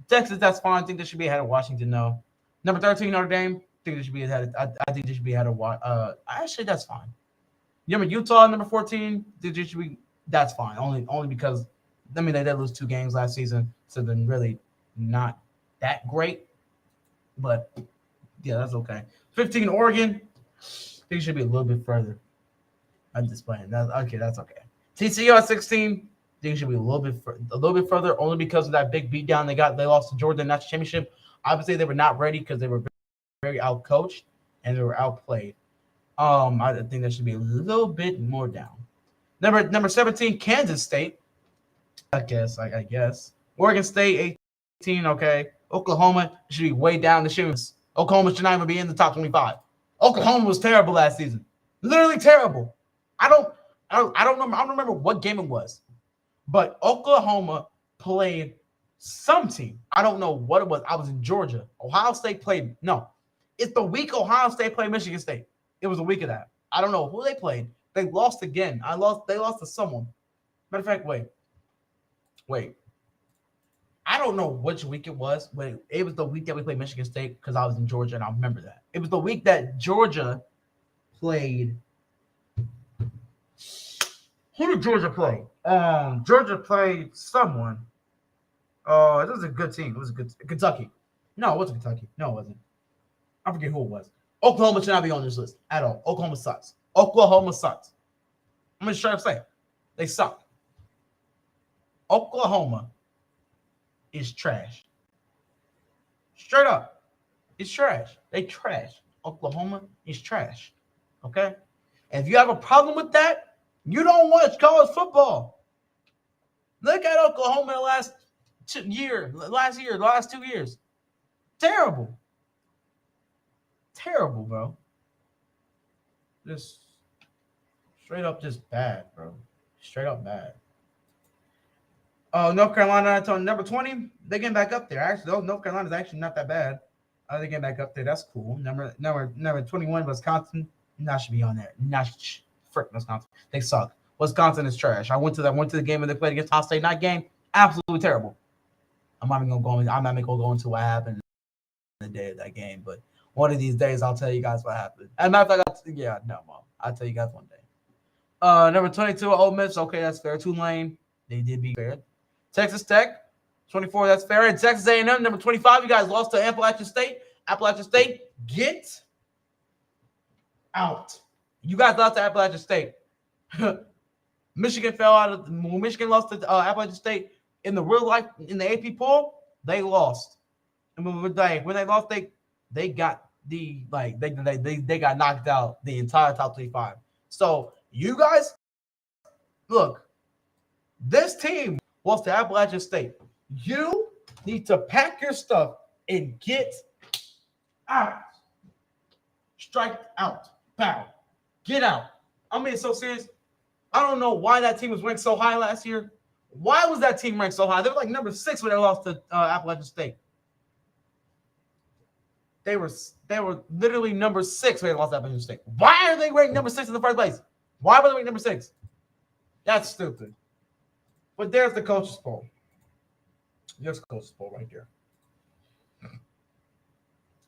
That's fine. I think this should be ahead of Washington. No. Number 13, Notre Dame. I think this should be ahead. I think this should be ahead of. Actually, that's fine. Number Utah, number 14. This should be. That's fine. Only because they did lose 2 games last season, so then really not that great, but. Yeah, that's okay. 15, Oregon. I think it should be a little bit further. I'm just playing. That's okay. TCU at 16. I think it should be a little bit further, only because of that big beatdown they got. They lost to Georgia in that championship. Obviously, they were not ready because they were very outcoached and they were outplayed. I think that should be a little bit more down. Number 17, Kansas State. I guess. Oregon State, 18. Okay. Oklahoma should be way down the chute. Oklahoma should not even be in the top 25. Oklahoma was terrible last season. Literally terrible. I don't remember what game it was. But Oklahoma played some team. I don't know what it was. I was in Georgia. Ohio State played. No. It's the week Ohio State played Michigan State. It was a week of that. I don't know who they played. They lost again. They lost to someone. Matter of fact, wait. I don't know which week it was, but it was the week that we played Michigan State because I was in Georgia and I remember that. It was the week that Georgia played. Who did Georgia play? Georgia played someone. It was a good team. It was a good Kentucky. No, it wasn't Kentucky. No, it wasn't. I forget who it was. Oklahoma should not be on this list at all. Oklahoma sucks. Oklahoma sucks. I'm just trying to say they suck. Oklahoma is trash. Straight up. It's trash. They trash. Oklahoma is trash. Okay? And if you have a problem with that, you don't watch college football. Look at Oklahoma the last 2 years. Terrible. Terrible, bro. Just straight up just bad, bro. Straight up bad. North Carolina on number 20. They getting back up there. Actually, North Carolina's actually not that bad. They getting back up there. That's cool. Number 21, Wisconsin. Not should be on there. Frick Wisconsin. They suck. Wisconsin is trash. I went to the game when they played against Ohio State. That game, absolutely terrible. I'm not even gonna go into what happened the day of that game, but one of these days I'll tell you guys what happened. And matter of fact, I'll tell you guys one day. Number 22, Ole Miss. Okay, that's fair. Tulane, they did beat fair. Texas Tech, 24, that's fair. And Texas A&M, number 25, you guys lost to Appalachian State. Appalachian State, get out. You guys lost to Appalachian State. Michigan lost to Appalachian State in the real life, in the AP poll, they lost. And when they lost, they got they got knocked out the entire top 25. So you guys, look, this team lost to Appalachian State. You need to pack your stuff and get out. Strike out. Bow. Get out. I mean, so serious. I don't know why that team was ranked so high last year. Why was that team ranked so high? They were like number 6 when they lost to Appalachian State. They were literally number 6 when they lost to Appalachian State. Why are they ranked number 6 in the first place? Why were they ranked number 6? That's stupid. But there's the coaches poll. There's the coaches poll right there.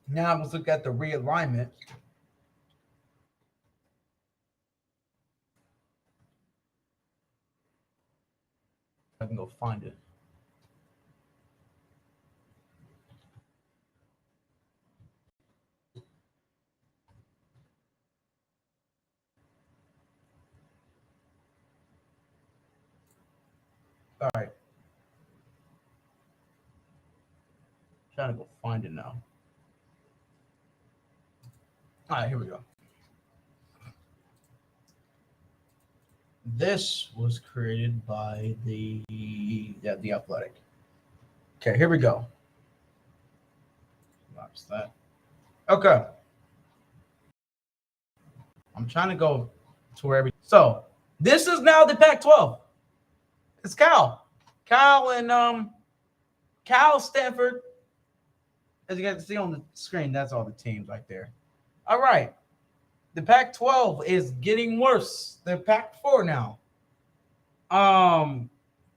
Now let's look at the realignment. I can go find it. All right. Trying to go find it now. All right, here we go. This was created by the Athletic. Okay, here we go. Watch that. Okay. I'm trying to go to where so this is now the Pac-12. It's Cal and Cal, Stanford. As you guys can see on the screen, that's all the teams right there. All right. The Pac-12 is getting worse. The Pac-4 now.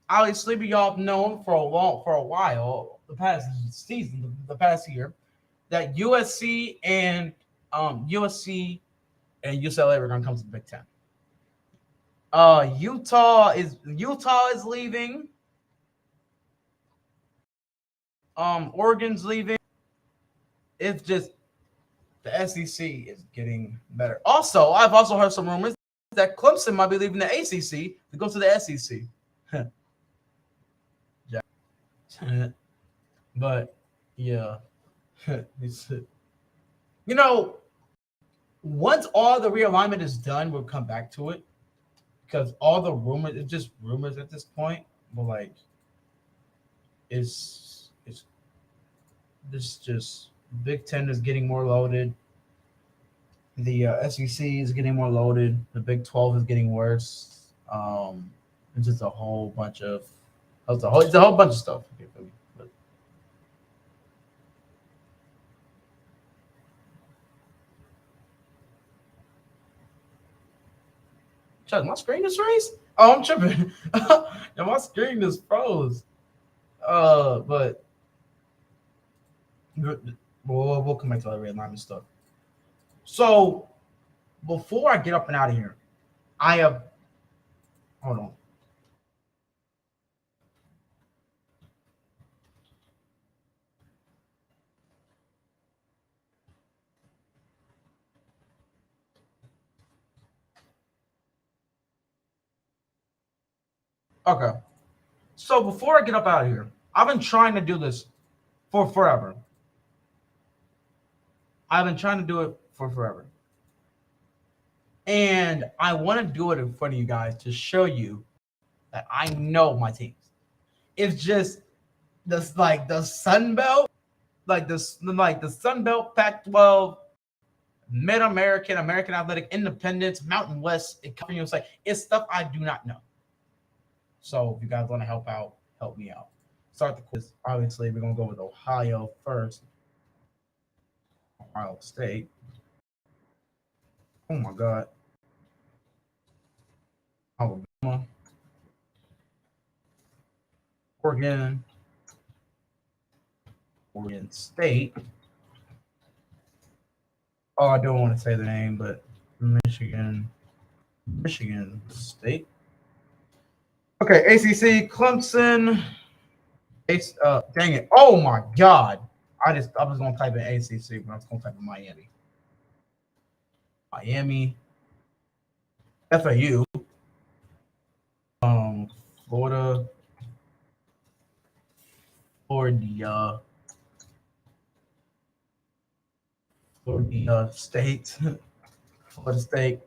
Obviously, we all known for a while, the past season, the past year, that USC and UCLA are gonna come to the Big Ten. Utah is leaving. Oregon's leaving. It's just the SEC is getting better. Also, I've also heard some rumors that Clemson might be leaving the ACC to go to the SEC. Yeah. But yeah, once all the realignment is done, we'll come back to it because all the rumors, it's just rumors at this point. But like, it's just Big Ten is getting more loaded. The SEC is getting more loaded. The Big 12 is getting worse. It's just a whole bunch of stuff. But Chuck, my screen is raised? Oh, I'm tripping. My screen is froze. But we'll come back to that realignment stuff. So before I get up and out of here, I have hold on. Okay. So before I get up out of here, I've been trying to do this for forever. I've been trying to do it for forever. And I want to do it in front of you guys to show you that I know my teams. It's just this like the Sun Belt, like the Sun Belt, Pac-12, Mid American, American Athletic, Independence, Mountain West, California. It's stuff I do not know. So if you guys want to help out, help me out. Start the quiz. Obviously, we're gonna go with Ohio first. Ohio State. Oh my God. Alabama. Oregon. Oregon State. Oh, I don't want to say the name, but Michigan State. Okay, ACC, Clemson. Dang it! Oh my God! I was gonna type in ACC, but I was gonna type in Miami. FAU. Florida. Florida State. Florida State.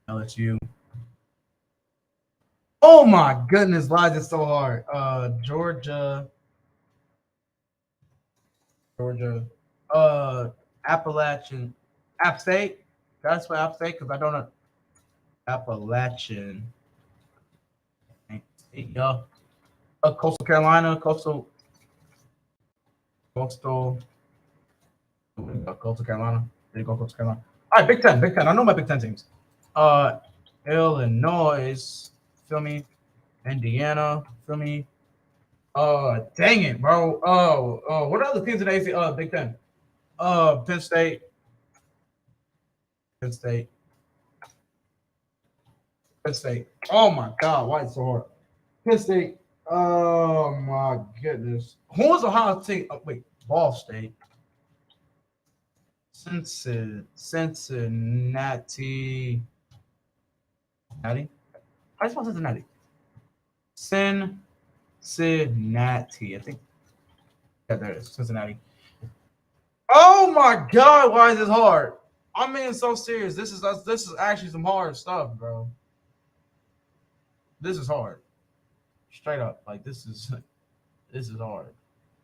LSU. Oh my goodness, why is it so hard? Georgia. Appalachian. App State. That's what App State because I don't know. Appalachian. Yeah. Coastal Carolina. Coastal Carolina. There you go, Coastal Carolina. All right, Big Ten. I know my Big Ten teams. Illinois. Feel me? Indiana. Feel me? Dang it, bro. What are the teams in the AC? Big Ten. Penn State. Penn State. Oh my God, why is it so hard? Penn State. Oh my goodness. Who was Ohio State? Oh, wait, Ball State. Cincinnati. Cincinnati? I spell Cincinnati. Cincinnati. I think. Yeah, there it is. Cincinnati. Oh my God, why is this hard? I'm being so serious. This is actually some hard stuff, bro. This is hard. Straight up. Like this is hard.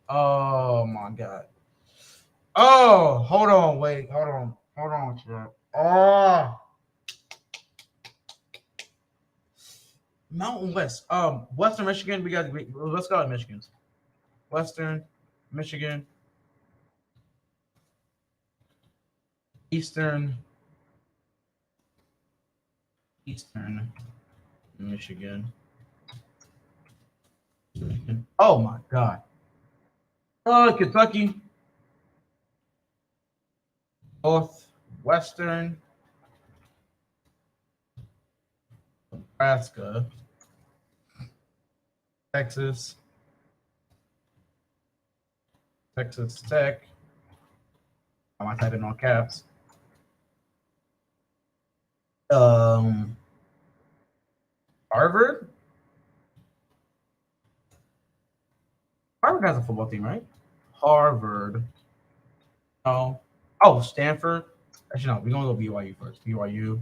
Oh my God. Oh, hold on, wait, hold on, chat. Oh, Mountain West. Western Michigan. Let's go at Michigan. Western Michigan. Eastern Michigan. Oh my God. Kentucky. Northwestern. Nebraska. Texas Tech. I might type in all caps. Harvard. Harvard has a football team, right? Harvard. Oh, Stanford. Actually, no. We're gonna go BYU first. BYU.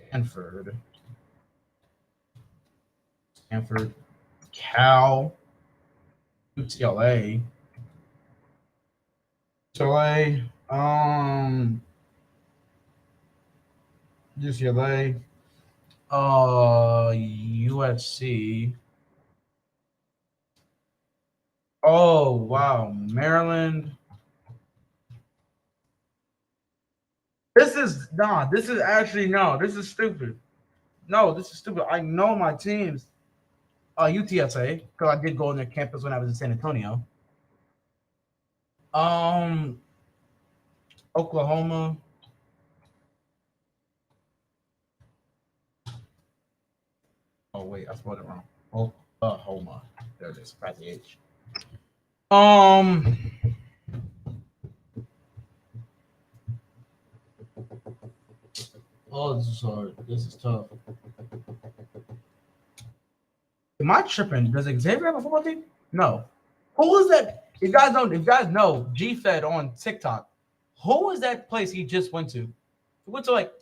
Stanford. Cal. UCLA. UCLA. USC. Oh wow, Maryland. This is stupid. No, this is stupid. I know my teams. UTSA, because I did go on their campus when I was in San Antonio. Um, Oklahoma. Oh wait, I spelled it wrong. Oklahoma. There it is. By the H. Um. Oh, this is hard. This is tough. Am I tripping? Does Xavier have a football team? No. Who is that? If you guys don't, if you guys know G Fed on TikTok, who is that place he just went to? He went to like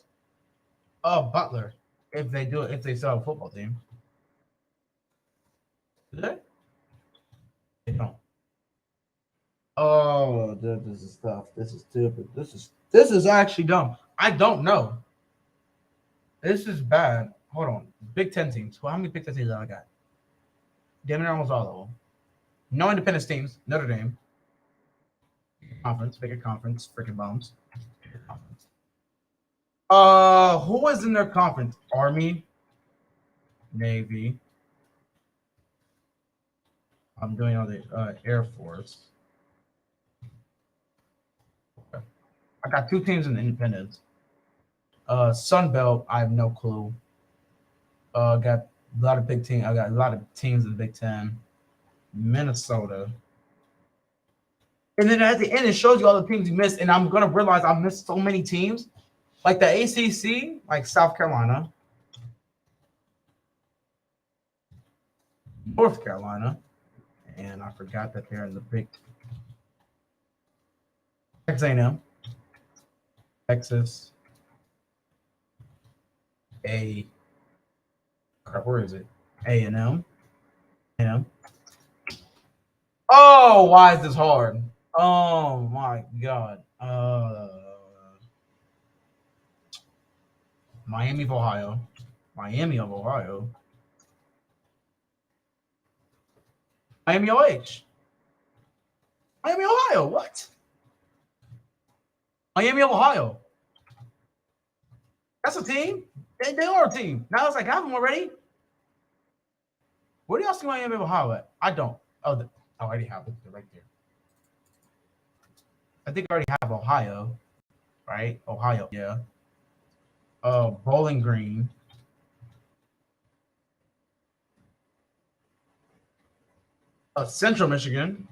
Butler. If they do it, if they still have a football team. Do they? They don't. Oh, this is tough. This is stupid. This is actually dumb. I don't know. This is bad. Hold on. Big Ten teams. Well, how many Big Ten teams have I got? Damn near almost all of them. No independent teams. Notre Dame. Conference. Bigger conference. Freaking bums. Conference. Who is in their conference? Army. Navy. I'm doing all the Air Force. Okay. I got two teams in the independents. Sun Belt, I have no clue. Got a lot of big teams. I got a lot of teams in the Big Ten. Minnesota. And then at the end, it shows you all the teams you missed. And I'm gonna realize I missed so many teams. Like the ACC, like South Carolina, North Carolina, and I forgot that they're in the Big Texas A&M, Texas A. Crap, where is it? A&M. A&M. Oh, why is this hard? Oh my God. Miami of Ohio. Miami of Ohio. Miami OH. Miami, Ohio. What? Miami of Ohio. That's a team. They are a team. Now it's like I have them already. Where do y'all see Miami of Ohio at? I don't. I already have it. They're right there. I think I already have Ohio, right? Ohio, yeah. Bowling Green. Central Michigan.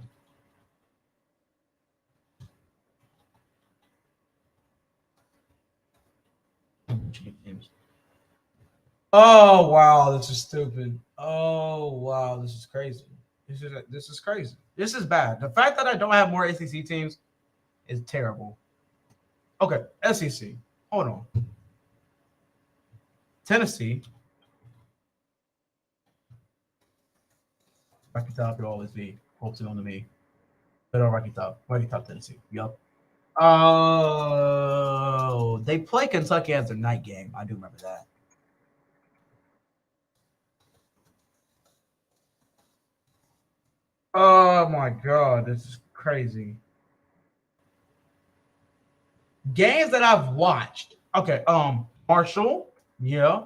Oh wow, this is stupid. Oh wow, this is crazy. This is crazy. This is bad. The fact that I don't have more ACC teams is terrible. Okay, SEC. Hold on. Tennessee. Rocky Top will always be focusing on me. But on Rocky Top. Rocky Top, Tennessee. Yup. Oh, they play Kentucky as a night game. I do remember that. Oh my God, this is crazy. Games that I've watched. Okay, Marshall. Yeah,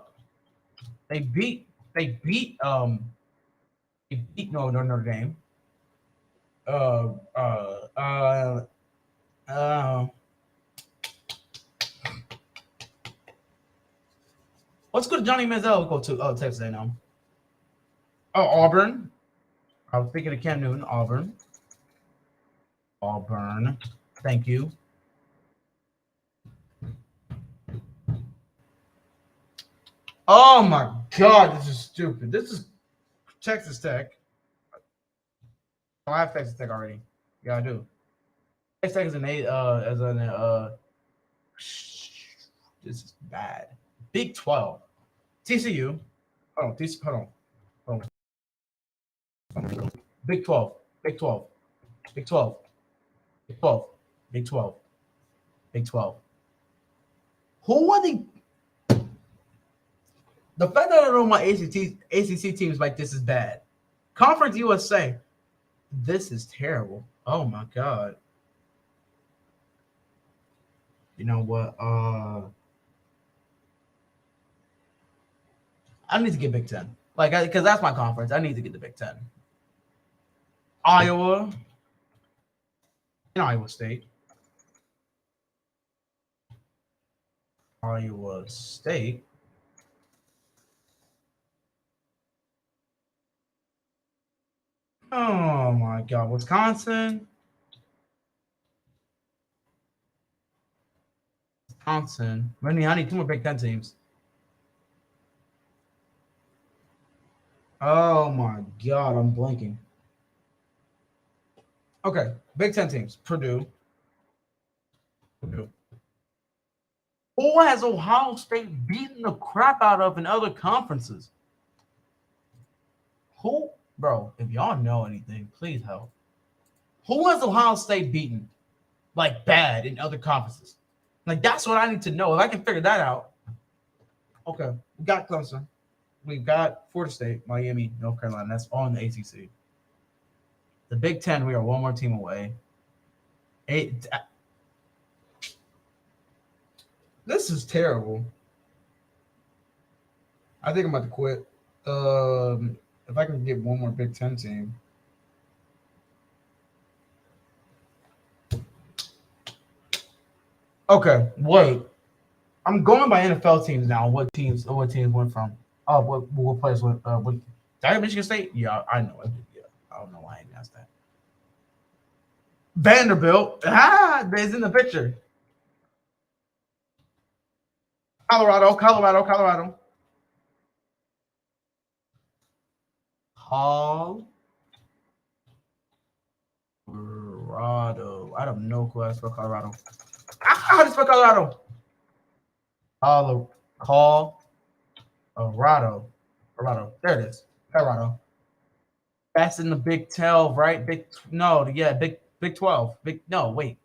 they beat. They beat. They beat Notre Dame. Uh, uh, uh, uh. Let's go to Johnny Manziel. Go to Texas A&M. Oh, Auburn. I was thinking of Cam Newton. Auburn. Auburn. Thank you. Oh my God, this is stupid. This is Texas Tech. Oh, I have Texas Tech already. Yeah, I do. Texas Tech is an eight. As an this is bad. Big 12. TCU. Hold on. Hold on. Hold on. Big 12. Big 12. Big 12. Big 12. Big 12. Big 12. Who are the fact that I don't know my ACC teams like this is bad. Conference USA. This is terrible. Oh my God. You know what? I need to get Big Ten. Like, because that's my conference. I need to get the Big Ten. Iowa and Iowa State. Iowa State. Oh my God, Wisconsin. Wisconsin. I need 2 more Big Ten teams. Oh my God, I'm blanking. Okay, Big Ten teams. Purdue. Who has Ohio State beaten the crap out of in other conferences? Who, bro? If y'all know anything, please help. Who has Ohio State beaten like bad in other conferences? Like that's what I need to know. If I can figure that out, okay. We got Clemson. We've got Florida State, Miami, North Carolina. That's all in the ACC. The Big Ten, we are one more team away. This is terrible. I think I'm about to quit. If I can get one more Big Ten team. Okay, wait. I'm going by NFL teams now. What teams went from? Oh, what players went? Did I get Michigan State? Yeah, I know it. Yeah, I don't know why I didn't ask that. Vanderbilt. It's in the picture. Colorado. Colorado. I have no clue how to spell Colorado. How to spell Colorado? Colorado. There it is. Colorado. That's in the Big 12, right? Big 12.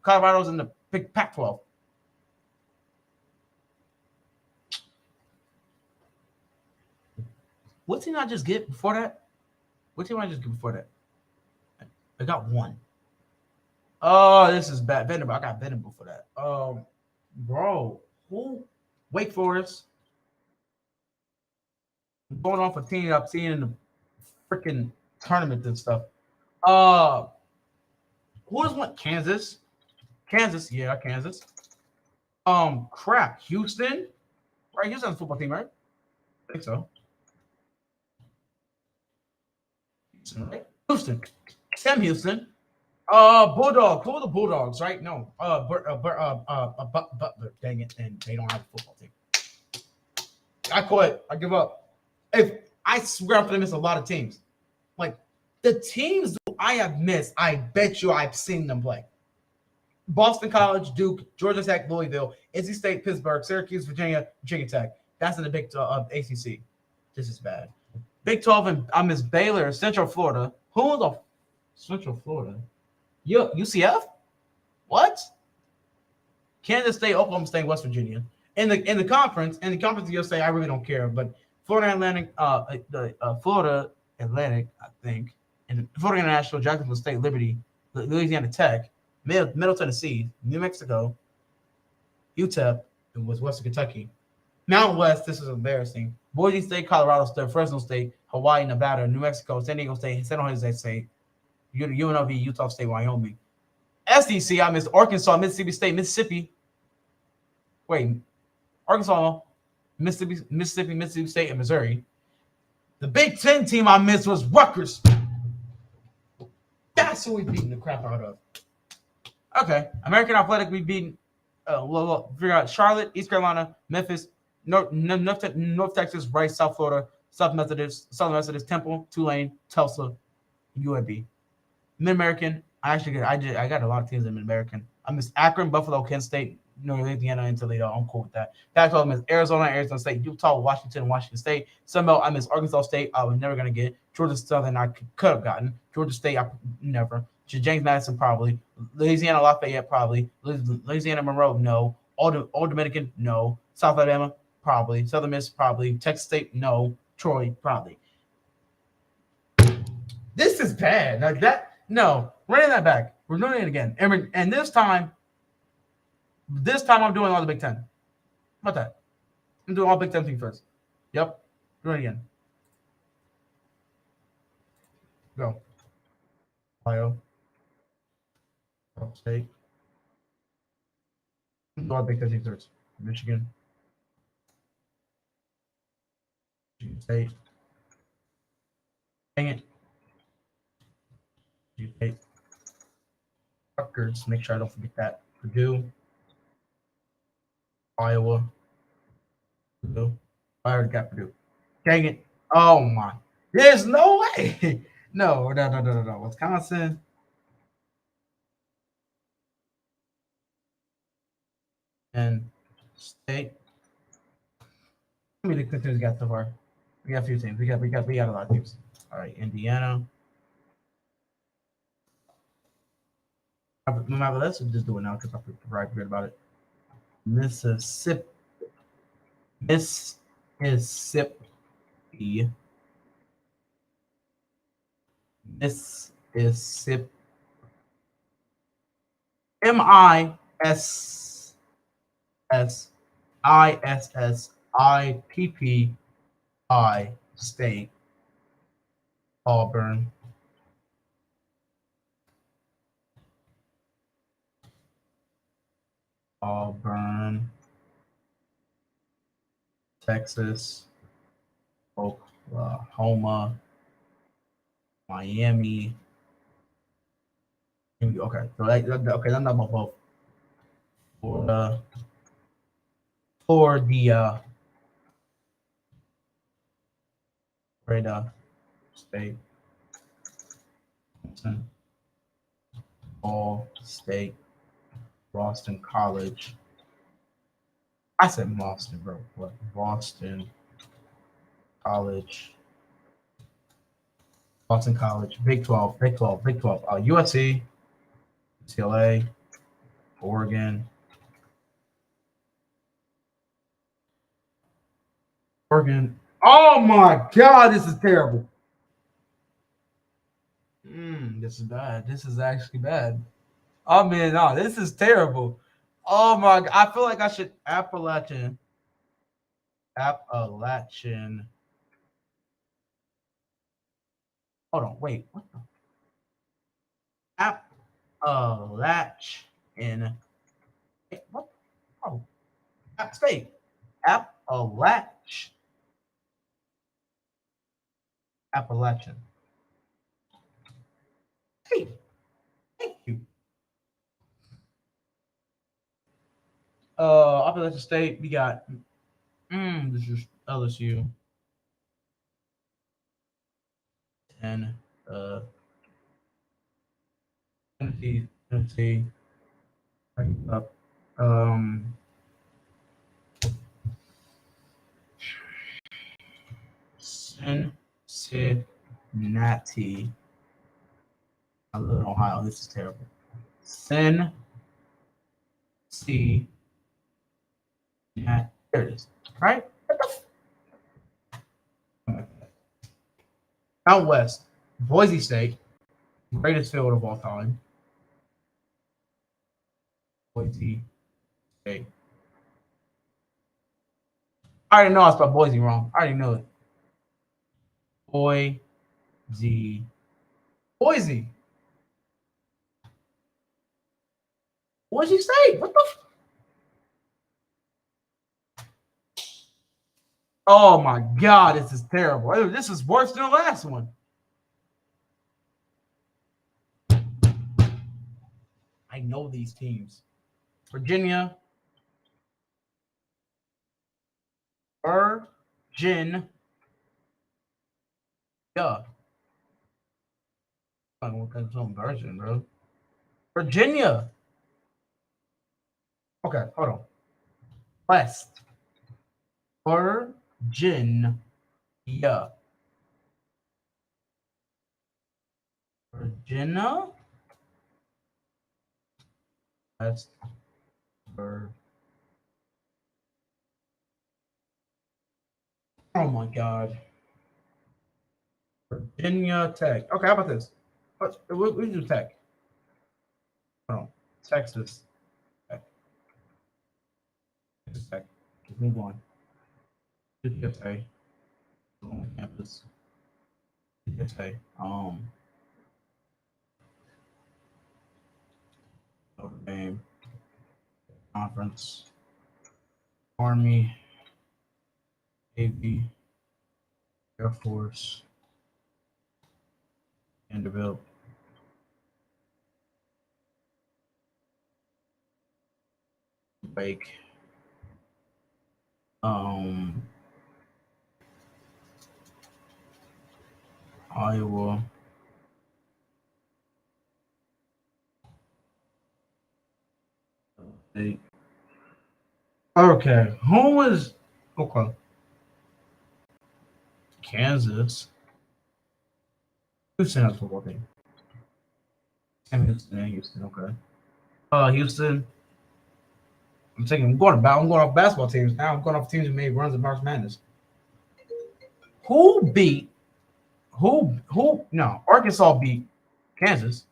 Colorado's in the Big Pac-12. What team I just get before that? I got one. Oh, this is bad. Vanderbilt. I got Vanderbilt for that. Bro, who? Wake Forest. I'm going off a team I've seen in the freaking tournament and stuff. Who does want Kansas? Yeah, Kansas. Crap, Houston. Right, Houston's a football team, right? I think so. Houston. Sam Houston. Bulldogs. Who are the Bulldogs, right? No. Dang it, and they don't have a football team. I quit. I give up. If I swear I'm gonna miss a lot of teams. Like the teams I have missed, I bet you I've seen them play. Boston College, Duke, Georgia Tech, Louisville, NC State, Pittsburgh, Syracuse, Virginia Tech. That's in the Big ACC. This is bad. Big 12, and I miss Baylor, Central Florida. Who the Central Florida? UCF? What? Kansas State, Oklahoma State, West Virginia. In the conference, you'll say I really don't care, but Florida Atlantic, Florida Atlantic, I think, and Florida International, Jacksonville State, Liberty, Louisiana Tech, Middle Tennessee, New Mexico, UTEP, and Western Kentucky. Mountain West, this is embarrassing. Boise State, Colorado State, Fresno State, Hawaii, Nevada, New Mexico, San Diego State, San Jose State, UNLV, Utah State, Wyoming. SEC, I missed Arkansas, Mississippi State, Mississippi. Wait, Arkansas, Mississippi State, and Missouri. The Big Ten team I missed was Rutgers. That's who we beating the crap out of. Okay, American Athletic, we beaten. Figure out Charlotte, East Carolina, Memphis, North Texas, Rice, South Florida, Southern Methodist, Temple, Tulane, Tulsa, UAB. Mid-American, I got a lot of teams in Mid-American. I miss Akron, Buffalo, Kent State, North Indiana, and Toledo. I'm cool with that. Pac-12, I miss Arizona State, Utah, Washington State. Sunbelt, I miss Arkansas State. I was never going to get. Georgia Southern, I could have gotten. Georgia State, I never. James Madison, probably. Louisiana Lafayette, probably. Louisiana Monroe, no. Old Dominican, no. South Alabama, probably. Southern Miss, probably. Texas State, no. Troy, probably. This is bad. Like that. No, running that back. We're doing it again. And this time I'm doing all the Big Ten. How about that? I'm doing all Big Ten thing first. Yep. Do it again. Go. Ohio. Ohio State. Go Big 13 thirds. Michigan. Michigan State. Dang it. Michigan State. Rutgers. Make sure I don't forget that. Purdue. Iowa. Purdue. I already got Purdue. Dang it. Oh my. There's no way. No. Wisconsin. And State. How many teams we got so far? We got a few teams. We got a lot of teams. All right, Indiana. Let's just do it now because I forgot about it. Mississippi. Mississippi. Mississippi. Mississippi State. Auburn. Texas. Oklahoma. Miami. Okay, so that's not about both. Florida State. Ball State. Boston College. I said Boston, bro. What? Boston College. Boston College. Big 12. USC. UCLA. Oregon. Oh my God, this is terrible. This is bad. This is actually bad. I mean, no, this is terrible. Oh my God, I feel like I should Appalachian. Hold on, wait. What the Appalachian? Wait, what? Oh, App State. Appalachian. Hey, thank you. Appalachian State. We got. This is LSU. And Tennessee. Up. Cincinnati. I live in Ohio. This is terrible. Cincinnati. There it is. Right? Out west, Boise State, greatest field of all time. Boise State. I already know I spelled Boise wrong. I already know it. Boise. Boise State. What the? Oh my God, this is terrible. This is worse than the last one. I know these teams. Virginia. Virginia. I'm looking at some version, bro. Virginia. Okay, hold on. West. Virginia. Virginia. West. Oh my God. Virginia Tech. Okay, how about this? We do Tech. Oh, Texas Tech. Texas Tech. Keep me going. UTSA. campus. Okay. Notre Dame Conference, Army, Navy, Air Force, Vanderbilt, Wake, Iowa, State. Okay, who was okay? Kansas. Houston has a football team. And Houston, yeah, Houston. Okay. Houston. I'm going about. I'm going off basketball teams now. I'm going off teams that made runs in March Madness. Who beat? Who? Who? No, Arkansas beat Kansas.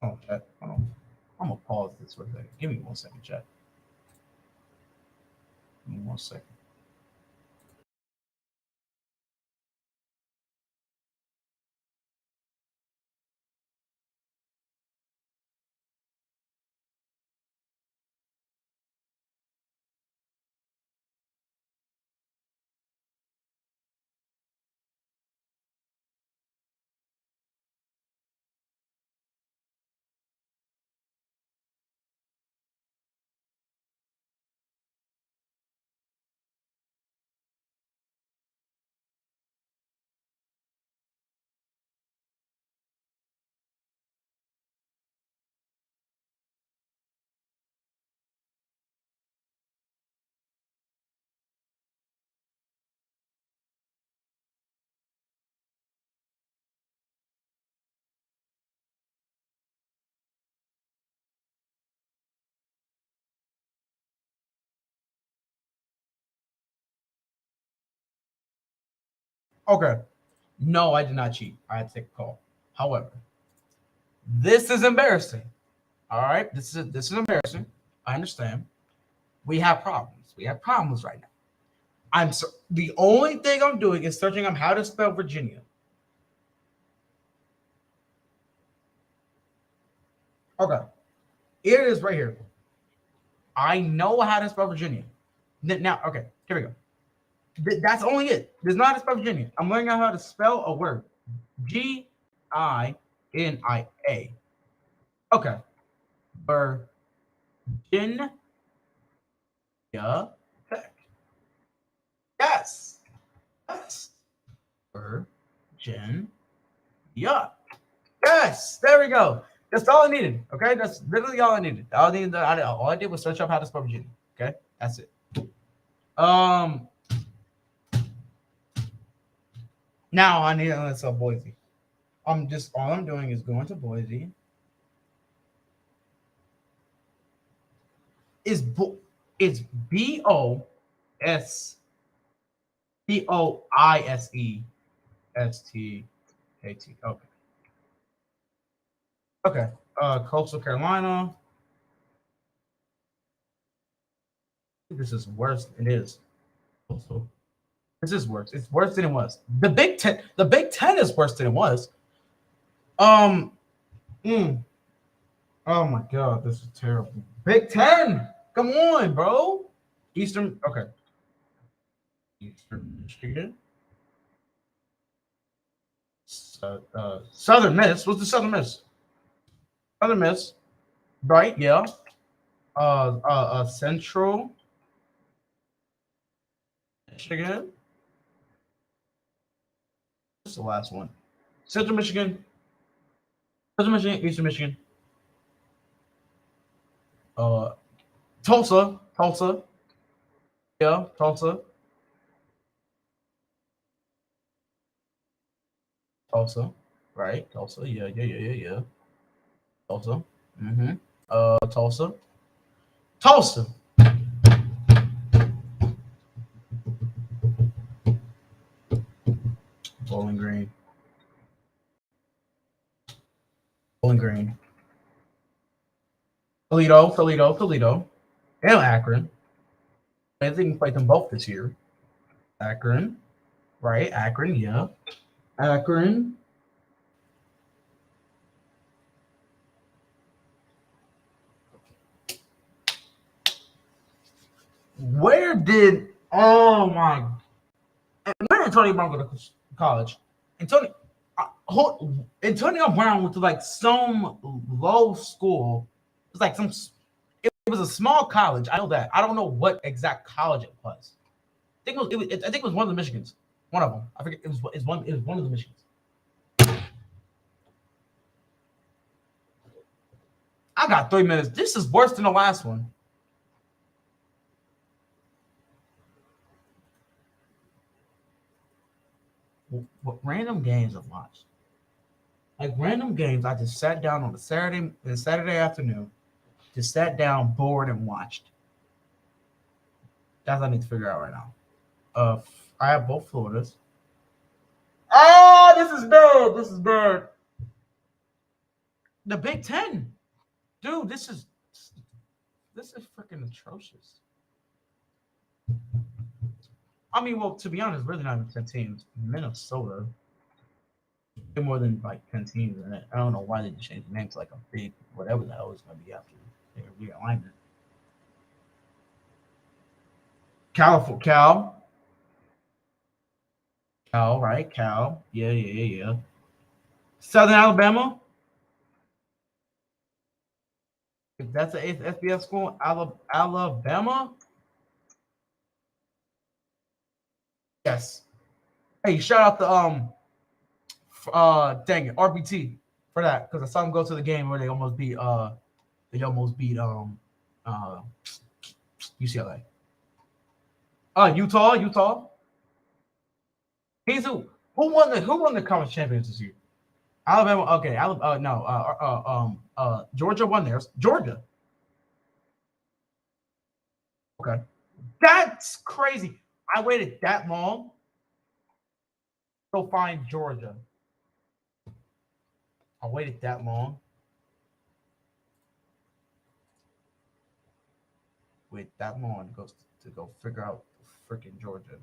Oh, chat. Hold on. I'm gonna pause this for a second. Give me 1 second, chat. Give me 1 second. Okay. No, I did not cheat. I had to take a call. However, this is embarrassing. All right, this is embarrassing. I understand. We have problems. We have problems right now. The only thing I'm doing is searching on how to spell Virginia. Okay, it is right here. I know how to spell Virginia. Now, okay, here we go. That's only it. There's not how to spell Virginia. I'm learning how to spell a word. Ginia. Okay. Virginia Tech. Yes. Yes. Virginia. Yes. There we go. That's all I needed. Okay. That's literally all I needed. All I did was search up how to spell Virginia. Okay. That's it. Um. Now I need to spell Boise. All I'm doing is going to Boise. It's BOSPOISESTAT. Okay. Okay. Coastal Carolina. This is worse. It is. Coastal. This is worse. It's worse than it was. The Big Ten. The Big Ten is worse than it was. Um. mm, oh my God, this is terrible. Big Ten. Come on, bro. Eastern. Okay. Eastern Michigan. Southern Miss. What's the Southern Miss? Southern Miss. Right. Yeah. Central Michigan. What's the last one? Central Michigan. Central Michigan. Eastern Michigan. Uh, Tulsa. Tulsa. Yeah. Tulsa. Tulsa. Right. Tulsa. Yeah. Yeah. Yeah. Yeah. Yeah. Tulsa. Mm-hmm. Tulsa. Tulsa. Bowling Green. Bowling Green. Toledo, and Akron. I think we played them both this year. Akron. Right, Akron, yeah. Akron. Where did where did Antonio Brown go to college? Antonio Antonio Brown went to like some low school. It was like it was a small college. I know that. I don't know what exact college it was. I think it was one of the Michigans. One of them. I forget. It was one of the Michigans. I got 3 minutes. This is worse than the last one. What random games I've watched? Like random games, I just sat down on a Saturday afternoon, just sat down, bored, and watched. That's what I need to figure out right now. I have both Floridas. Oh, this is bad. This is bad. The Big Ten, dude. This is freaking atrocious. I mean, well, to be honest, really not even 10 teams. Minnesota, more than like 10 teams in it. I don't know why they just changed the name to like a big whatever the hell is going to be after their realignment. California, Cal, right? Cal, yeah. Southern Alabama. If that's the eighth FBS school, Alabama. Yes. Hey, shout out to dang it, RBT for that because I saw them go to the game where they almost beat uh UCLA. Utah. He's who won the conference champions this year? Alabama. Okay, Alabama. No. Georgia won theirs. Georgia. Okay, that's crazy. I waited that long to go find Georgia. I waited that long. Wait that long to go figure out freaking Georgia.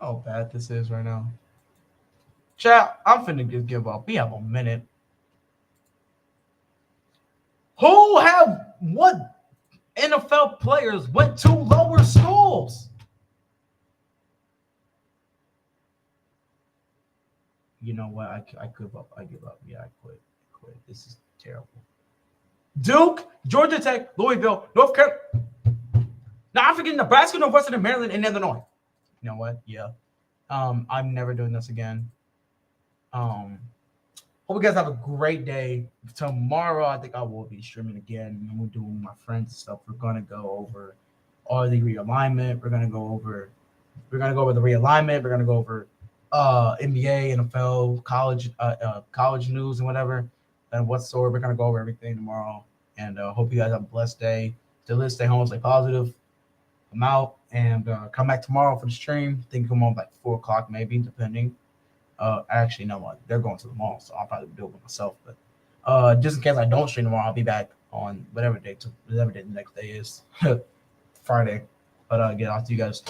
How bad this is right now. Chat, I'm finna just give up. We have a minute. Who have what NFL players went to lower schools? You know what? I give up. I give up. Yeah, I quit. This is terrible. Duke, Georgia Tech, Louisville, North Carolina. Now I'm forgetting Nebraska, Northwestern, and Maryland, and Illinois. You know what? Yeah. I'm never doing this again. Hope you guys have a great day. Tomorrow, I think I will be streaming again. And we're doing my friends stuff. We're gonna go over all the realignment. We're gonna go over the realignment. We're gonna go over NBA, NFL, college news and whatever. And what sort. We're gonna go over everything tomorrow. And hope you guys have a blessed day. Still stay home, stay positive. I'm out and come back tomorrow for the stream. I think come on like 4:00 maybe, depending. Actually, no one. They're going to the mall, so I'll probably do it myself. But just in case I don't stream tomorrow, I'll be back on whatever day the next day is, Friday. But again, I'll see you guys